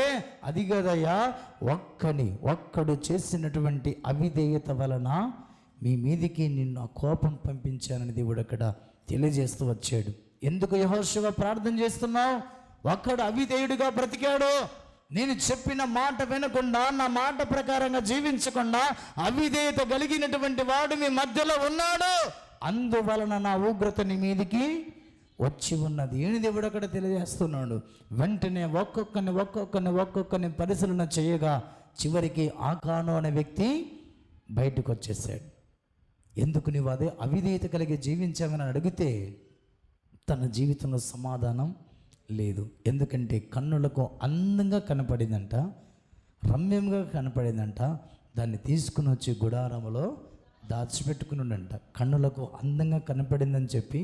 అది కదయ్యా, ఒక్కడు చేసినటువంటి అవిధేయత వలన మీ మీదికి నిన్ను కోపం పంపించానని దేవుడు అక్కడ తెలియజేస్తూ వచ్చాడు. ఎందుకు యెహోషువ ప్రార్థన చేస్తున్నావు? ఒక్కడు అవిధేయుడిగా బ్రతికాడు, నేను చెప్పిన మాట వినకుండా, నా మాట ప్రకారంగా జీవించకుండా అవిధేయత కలిగినటువంటి వాడు మీ మధ్యలో ఉన్నాడు, అందువలన నా ఉగ్రత నీ మీదికి వచ్చి ఉన్నది. ఏని దేవుడు అక్కడ తెలియజేస్తున్నాడు. వెంటనే ఒక్కొక్కరిని పరిశీలన చేయగా చివరికి ఆకాను అనే వ్యక్తి బయటకు వచ్చేసాడు. ఎందుకు నీవు అదే అవిధేయత కలిగి జీవించామని అడిగితే తన జీవితంలో సమాధానం లేదు. ఎందుకంటే కన్నులకు అందంగా కనపడిందంట, రమ్యంగా కనపడిందంట, దాన్ని తీసుకుని వచ్చి గుడారములో దాచిపెట్టుకున్నాడంట. కన్నులకు అందంగా కనపడిందని చెప్పి,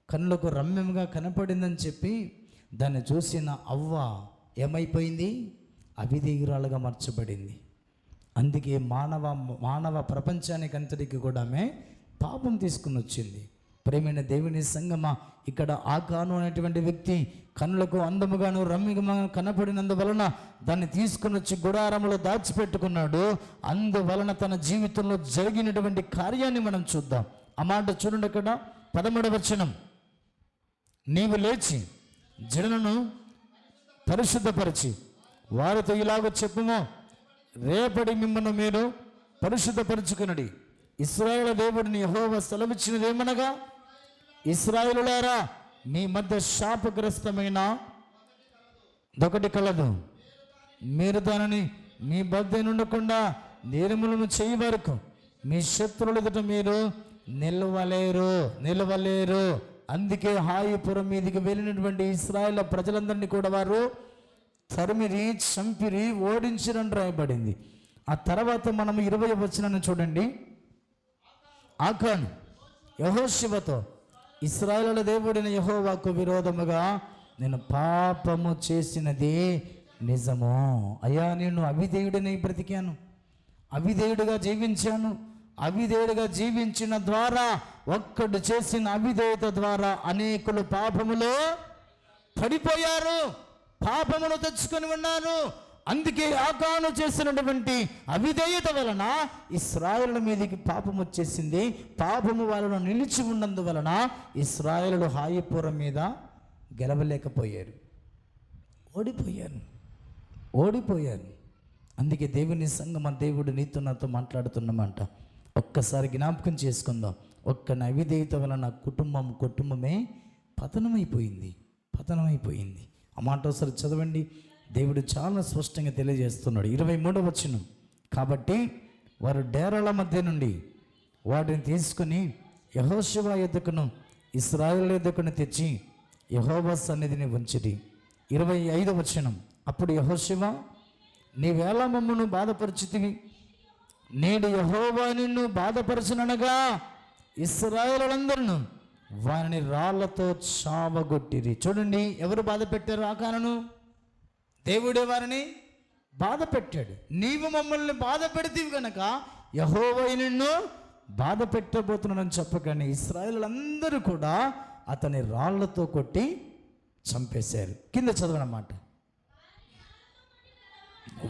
కన్నులకు రమ్యంగా కనపడిందని చెప్పి దాన్ని చూసిన అవ్వ ఏమైపోయింది? అవిధేయురాలుగా మార్చబడింది. అందుకే మానవ ప్రపంచానికి అంతటికి కూడా ఆమె పాపం తీసుకుని వచ్చింది. ప్రేమైన దేవుని సంగమా, ఇక్కడ ఆకాను అనేటువంటి వ్యక్తి కన్నులకు అందముగాను రమ్యంగా కనపడినందువలన దాన్ని తీసుకుని వచ్చి గుడారంలో దాచిపెట్టుకున్నాడు. అందువలన తన జీవితంలో జరిగినటువంటి కార్యాన్ని మనం చూద్దాం. ఆ మాట చూడండి, అక్కడ 13వ వచనం, నీవు లేచి జనులను పరిశుద్ధపరిచి వారితో ఇలాగ చెప్పుము, రేపటి మిమ్మల్ని మీరు పరిశుద్ధపరుచుకునడి. ఇశ్రాయేలు దేవుడిని యెహోవా సెలవిచ్చినదేమనగా, ఇశ్రాయేలులారా, మీ మధ్య శాపగ్రస్తమైన ఒకటి కలదు. మీరు దానిని మీ మధ్య నుండకుండా నిర్మూలన చేయ వరకు మీ శత్రువుల ఎదుట మీరు నిలవలేరు. అందుకే హాయిపురం మీదికి వెళ్ళినటువంటి ఇశ్రాయేల్ ప్రజలందరినీ కూడా వారు తరిమిరి, చంపిరి, ఓడించిరని రాయబడింది. ఆ తర్వాత మనం 20వ వచనాన్ని చూడండి. ఆకాను యెహోషువతో, ఇశ్రాయేలు దేవుడైన యెహోవాకు విరోధముగా నేను పాపము చేసినది నిజము. అయ్యా, నేను అవిధేయుడిని బ్రతికాను, అవిధేయుడిగా జీవించాను. అవిధేయుడిగా జీవించిన ద్వారా, ఒక్కడు చేసిన అవిధేయత ద్వారా అనేకులు పాపములో పడిపోయారు, పాపమును తెచ్చుకొని ఉన్నారు. అందుకే ఆకాను చేసినటువంటి అవిధేయత వలన ఇశ్రాయేలు మీదకి పాపం వచ్చేసింది. పాపము వాళ్ళను నిలిచి ఉన్నందువలన ఇశ్రాయేలు హాయిపురం మీద గెలవలేకపోయారు, ఓడిపోయారు. అందుకే దేవుని సంగమ, దేవుడు నీతో నాతో మాట్లాడుతున్నమాట. ఒక్కసారి జ్ఞాపకం చేసుకుందాం. ఒక్క అవిధేయత వలన కుటుంబమే పతనమైపోయింది. ఆ మాట ఒకసారి చదవండి. దేవుడు చాలా స్పష్టంగా తెలియజేస్తున్నాడు. 23వ వచనం. కాబట్టి వారు డేరాల మధ్య నుండి వాటిని తీసుకుని యెహోషువ యొద్దకును ఇశ్రాయేలు యొద్దకును తెచ్చి యెహోవా సన్నిధిని ఉంచిరి. 25వ వచనం. అప్పుడు యెహోషువ, నీవేళ మమ్మను బాధపరిచితివి, నేడు యెహోవా నిన్ను బాధపరచుననగా ఇశ్రాయేలులందరూ వారిని రాళ్లతో చావగొట్టిరి. చూడండి, ఎవరు బాధ పెట్టారు ఆకానును? దేవుడే వారిని బాధ పెట్టాడు. నీవు మమ్మల్ని బాధ పెడితివి కనుక యెహోవా నిన్ను బాధ పెట్టబోతున్నాడని చెప్పగానే ఇశ్రాయేలులందరూ కూడా అతని రాళ్లతో కొట్టి చంపేశారు. కింద చదవనమాట.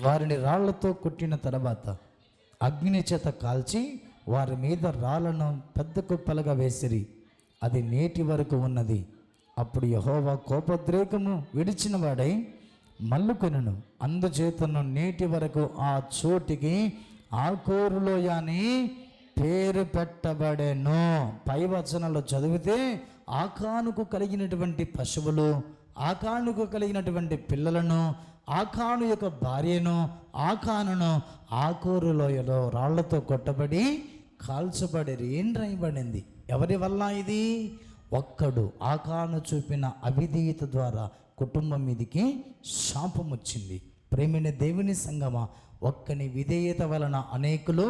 వారిని రాళ్లతో కొట్టిన తర్వాత అగ్ని చేత కాల్చి వారి మీద రాళ్లను పెద్ద కుప్పలుగా వేసిరి. అది నేటి వరకు ఉన్నది. అప్పుడు యెహోవా కోపోద్రేకము విడిచిన వాడై మల్లుకొనెను. అందుచేతను నేటి వరకు ఆ చోటికి ఆకోరులోయ అని పేరు పెట్టబడెను. పై వచనంలో చదివితే ఆకానుకు కలిగినటువంటి పశువులు, ఆకానుకు కలిగినటువంటి పిల్లలను, ఆకాను యొక్క భార్యను, ఆకానును ఆకోరులోయలో రాళ్లతో కొట్టబడి కాల్చబడి. ఏం రాయబడింది? ఎవరి వల్ల ఇది? ఒక్కడు ఆకాను చూపిన అవిధేయత ద్వారా కుటుంబం మీదికి శాపం వచ్చింది. ప్రేమైన దేవుని సంగమా, ఒక్కని విధేయత వలన అనేకులు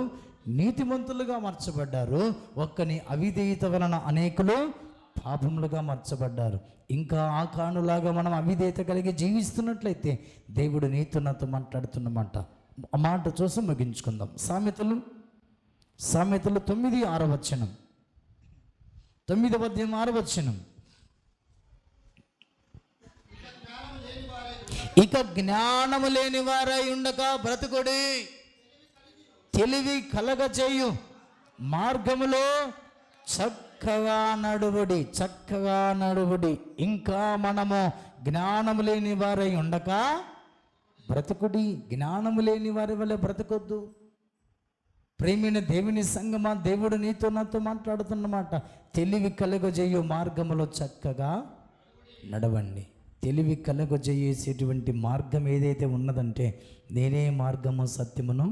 నీతిమంతులుగా మార్చబడ్డారు. ఒక్కని అవిధేయత వలన అనేకులు పాపములుగా మార్చబడ్డారు. ఇంకా ఆకానులాగా మనం అవిధేయత కలిగి జీవిస్తున్నట్లయితే దేవుడు నీతో నాతో మాట్లాడుతున్నమాట. ఆ మాట చూసి ముగించుకుందాం. సామెతలు 9:6 వచనం. 9వ అధ్యాయం 6వ వచనం. ఇక జ్ఞానము లేని వారై ఉండక బ్రతుకుడి, తెలివి కలగచేయు మార్గములో చక్కగా నడువుడి. ఇంకా మనము జ్ఞానము లేని వారై ఉండక బ్రతుకుడి. జ్ఞానము లేని వారి వల్ల బ్రతకొద్దు. ప్రేమైన దేవుని సంగమా, దేవుడు నీతో నాతో మాట్లాడుతున్నమాట. తెలివి కలుగజేయు మార్గములో చక్కగా నడవండి. తెలివి కలుగజేసేటువంటి మార్గం ఏదైతే ఉన్నదంటే, నేనే మార్గము, సత్యమును,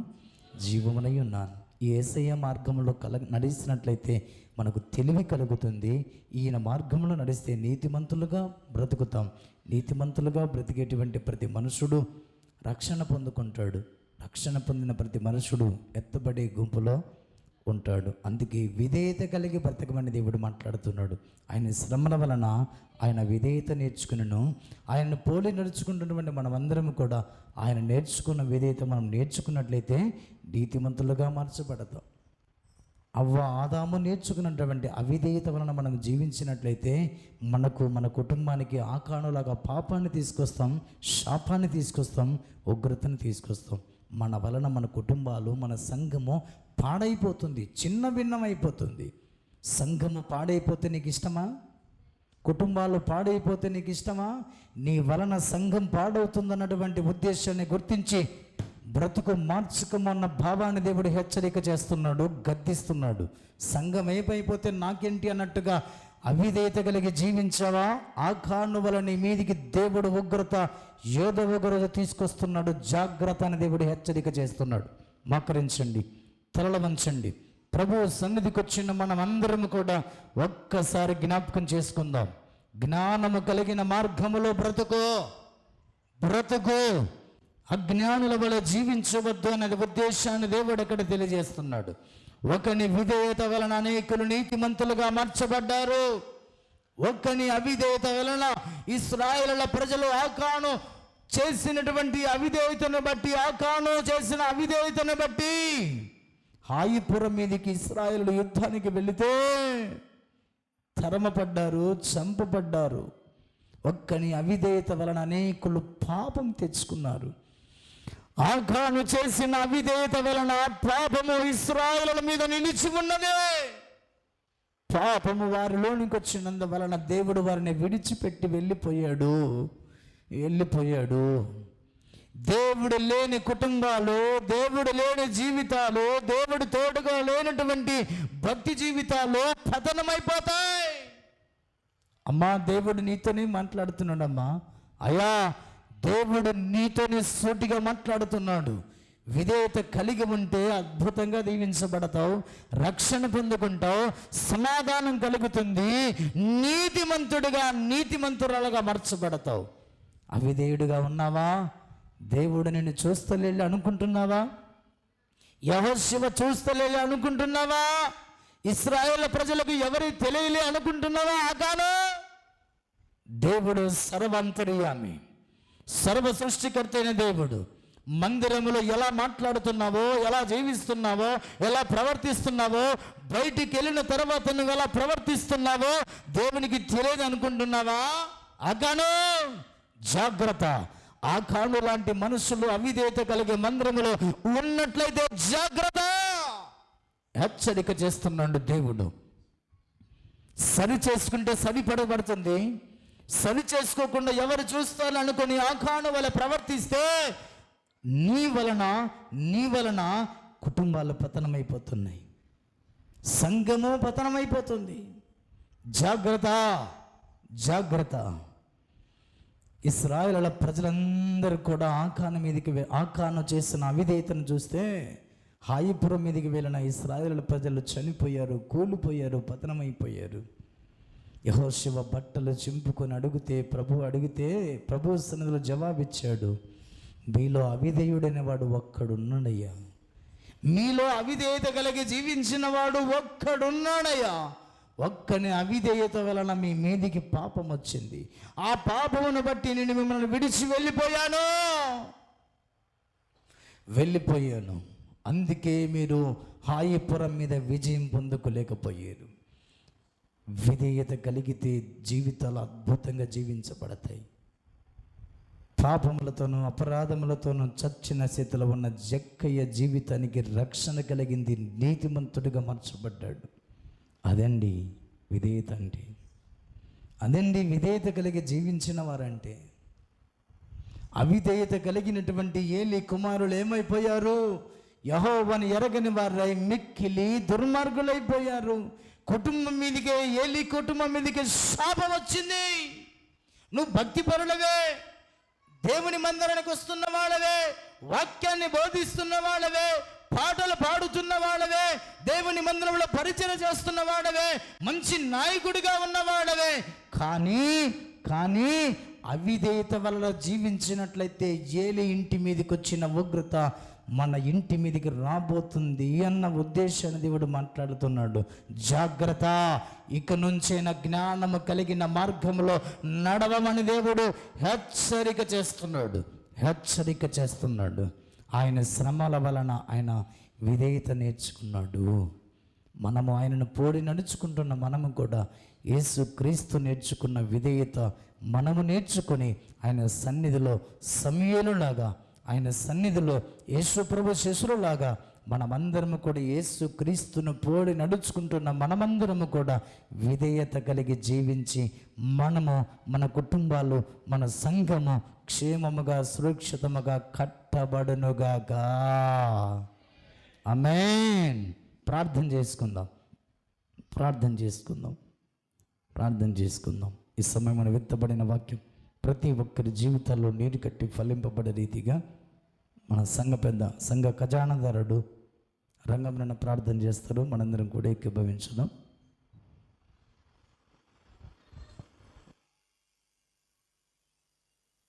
జీవమునై ఉన్నాను. ఈ యేసయ్య మార్గంలో నడిచినట్లయితే మనకు తెలివి కలుగుతుంది. ఈయన మార్గంలో నడిస్తే నీతిమంతులుగా బ్రతుకుతాం. నీతిమంతులుగా బ్రతికేటువంటి ప్రతి మనుషుడు రక్షణ పొందుకుంటాడు. రక్షణ పొందిన ప్రతి మనుషుడు ఎత్తబడే గుంపులో ఉంటాడు. అందుకే విధేయత కలిగి బ్రతకమని దేవుడు మాట్లాడుతున్నాడు. ఆయన శ్రమల వలన ఆయన విధేయత నేర్చుకున్నాను. ఆయనను పోలి నడుచుకుంటున్నటువంటి మనమందరం కూడా ఆయన నేర్చుకున్న విధేయత మనం నేర్చుకున్నట్లయితే నీతిమంతులుగా మార్చబడతాం. అవ్వ ఆదాము నేర్చుకున్నటువంటి అవిధేయత వలన మనం జీవించినట్లయితే మన కుటుంబానికి ఆకానులాగా పాపాన్ని తీసుకొస్తాం, శాపాన్ని తీసుకొస్తాం, ఉగ్రతను తీసుకొస్తాం. మన వలన మన కుటుంబాలు, మన సంఘము పాడైపోతుంది, చిన్న భిన్నమైపోతుంది. సంఘము పాడైపోతే నీకు ఇష్టమా? కుటుంబాలు పాడైపోతే నీకు ఇష్టమా? నీ వలన సంఘం పాడవుతుందన్నటువంటి ఉద్దేశాన్ని గుర్తించి బ్రతుకు మార్చుకోమన్న భావాన్ని దేవుడు హెచ్చరిక చేస్తున్నాడు, గద్దిస్తున్నాడు. సంఘం ఏమైపోతే నాకేంటి అన్నట్టుగా అవిధేయత కలిగి జీవించావా, ఆ కాను వల్ల నీ మీదికి దేవుడు ఉగ్రత, యోధ ఉగ్రత తీసుకొస్తున్నాడు. జాగ్రత్త అని దేవుడు హెచ్చరిక చేస్తున్నాడు. మోకరించండి, తలల వంచండి. ప్రభు సన్నిధికి వచ్చిన మనం అందరం కూడా ఒక్కసారి జ్ఞాపకం చేసుకుందాం. జ్ఞానము కలిగిన మార్గములో బ్రతుకు అజ్ఞానుల వల్ల జీవించవద్దు అనే ఉద్దేశాన్ని దేవుడు అక్కడ తెలియజేస్తున్నాడు. ఒకని విధేయత వలన అనేకులు నీతిమంతులుగా మార్చబడ్డారు. ఒకని అవిధేయత వలన ఇశ్రాయేలుల ప్రజలు ఆకాను చేసినటువంటి అవిధేయతను బట్టి, ఆకాను చేసిన అవిధేయతను బట్టి హాయిపురం మీదకి ఇశ్రాయేలు యుద్ధానికి వెళితే తరమపడ్డారు, చంపబడ్డారు. ఒక్కని అవిధేయత వలన అనేకులు పాపం తెచ్చుకున్నారు. ఆకాను చేసిన అవిధేయత వలన పాపము ఇశ్రాయేలుల మీద నిలిచి ఉన్నదే. పాపము వారిలోనికి వచ్చినందు వలన దేవుడు వారిని విడిచిపెట్టి వెళ్ళిపోయాడు. దేవుడు లేని కుటుంబాలు, దేవుడు లేని జీవితాలు, దేవుడు తోడుగా లేనటువంటి భక్తి జీవితాలు పతనమైపోతాయి. అమ్మా, దేవుడు నీతోనే మాట్లాడుతున్నాడమ్మా. అయ్యా, దేవుడు నీతోనే సూటిగా మాట్లాడుతున్నాడు. విధేయత కలిగి ఉంటే అద్భుతంగా దీవించబడతావు, రక్షణ పొందుకుంటావు, సమాధానం కలుగుతుంది, నీతిమంతురాలుగా మార్చబడతావు. అవిధేయుడిగా ఉన్నావా? దేవుడు నిన్ను చూస్తలేళ్ళు అనుకుంటున్నావా? యెహోషువ చూస్తలేళ్ళు అనుకుంటున్నావా? ఇశ్రాయేలు ప్రజలకు ఎవరి తెలియలే అనుకుంటున్నావా? ఆకాను దేవుడు సర్వాంతర్యామి, సర్వ సృష్టికర్త అయిన దేవుడు. మందిరములో ఎలా మాట్లాడుతున్నావో, ఎలా జీవిస్తున్నావో, ఎలా ప్రవర్తిస్తున్నావో, బయటికి వెళ్ళిన తర్వాత నువ్వు ఎలా ప్రవర్తిస్తున్నావో దేవునికి తెలియదు అనుకుంటున్నావా? ఆకాను జాగ్రత్త. ఆకాను లాంటి మనుషులు అవిధేయత కలిగే మందిరములో ఉన్నట్లయితే జాగ్రత్త. హెచ్చరిక చేస్తున్నాడు దేవుడు. సరి చేసుకుంటే సరిపడబడుతుంది, సరి చేసుకోకుండా ఎవరు చూస్తారు అనుకుని ఆకాను వల్ల ప్రవర్తిస్తే నీ వలన కుటుంబాలు పతనమైపోతున్నాయి, సంఘము పతనమైపోతుంది. జాగ్రత్త. ఇశ్రాయేలుల ప్రజలందరూ కూడా ఆకాను చేసిన అవిధేయతను చూస్తే హాయిపురం మీదకి వెళ్ళిన ఇశ్రాయేలుల ప్రజలు చనిపోయారు, కూలిపోయారు, పతనమైపోయారు. యెహోషువ బట్టలు చింపుకొని అడిగితే ప్రభు సన్నిధిలో జవాబిచ్చాడు, మీలో అవిధేయుడైన వాడు ఒక్కడున్నాడయ్యా. మీలో అవిధేయత కలిగి జీవించిన వాడు ఒక్కడున్నాడయ్యా. ఒక్కని అవిధేయత వలన మీ మీదికి పాపం వచ్చింది. ఆ పాపమును బట్టి నేను మిమ్మల్ని విడిచి వెళ్ళిపోయాను. అందుకే మీరు హాయిపురం మీద విజయం పొందుకోలేకపోయారు. విధేయత కలిగితే జీవితాలు అద్భుతంగా జీవించబడతాయి. పాపములతోనూ అపరాధములతోనూ చచ్చిన స్థితిలో ఉన్న జక్కయ్య జీవితానికి రక్షణ కలిగింది, నీతిమంతుడిగా మార్చబడ్డాడు. అదండి విధేయత అంటే. అదండి విధేయత కలిగి జీవించిన వారంటే. అవిధేయత కలిగినటువంటి ఏలీ కుమారులు ఏమైపోయారు? యెహోవాను ఎరగని వారై మిక్కిలి దుర్మార్గులైపోయారు. కుటుంబం మీదకే, ఏలీ కుటుంబం మీదకే శాపం వచ్చింది. నువ్వు భక్తి పరులవే, దేవుని మందిరానికి వస్తున్న వాళ్ళవే, వాక్యాన్ని బోధిస్తున్న వాళ్ళవే, పాటలు పాడుతున్న వాళ్ళవే, దేవుని మందిరంలో పరిచయం చేస్తున్న వాడవే, మంచి నాయకుడిగా ఉన్నవాడవే. కానీ అవిధేయత వల్ల జీవించినట్లయితే ఏలీ ఇంటి మీదకి వచ్చిన ఉగ్రత మన ఇంటి మీదకి రాబోతుంది అన్న ఉద్దేశాన్ని దేవుడు మాట్లాడుతున్నాడు. జాగ్రత్త. ఇక నుంచైనా జ్ఞానము కలిగిన మార్గంలో నడవమని దేవుడు హెచ్చరిక చేస్తున్నాడు. ఆయన శ్రమల వలన ఆయన విధేయత నేర్చుకున్నాడు. మనము ఆయనను పోడి నడుచుకుంటున్న మనము కూడా యేసు క్రీస్తు నేర్చుకున్న విధేయత మనము నేర్చుకొని ఆయన సన్నిధిలో సమూయేలులాగా, ఆయన సన్నిధిలో యేసు ప్రభు శిశువులాగా మనమందరము కూడా యేసు క్రీస్తును పోలి నడుచుకుంటున్న మనమందరము కూడా విధేయత కలిగి జీవించి మనము, మన కుటుంబాలు, మన సంఘము క్షేమముగా సురక్షితముగా కట్టబడునుగాక. ఆమేన్. ప్రార్థన చేసుకుందాం. ఈ సమయం మనం విత్తబడిన వాక్యం ప్రతి ఒక్కరి జీవితాల్లో నీరు కట్టి ఫలింపబడే రీతిగా మన సంఘ ఖజానాదారుడు రంగంలో ప్రార్థన చేస్తారు. మనందరం కూడా ఏకీభవించుదాం.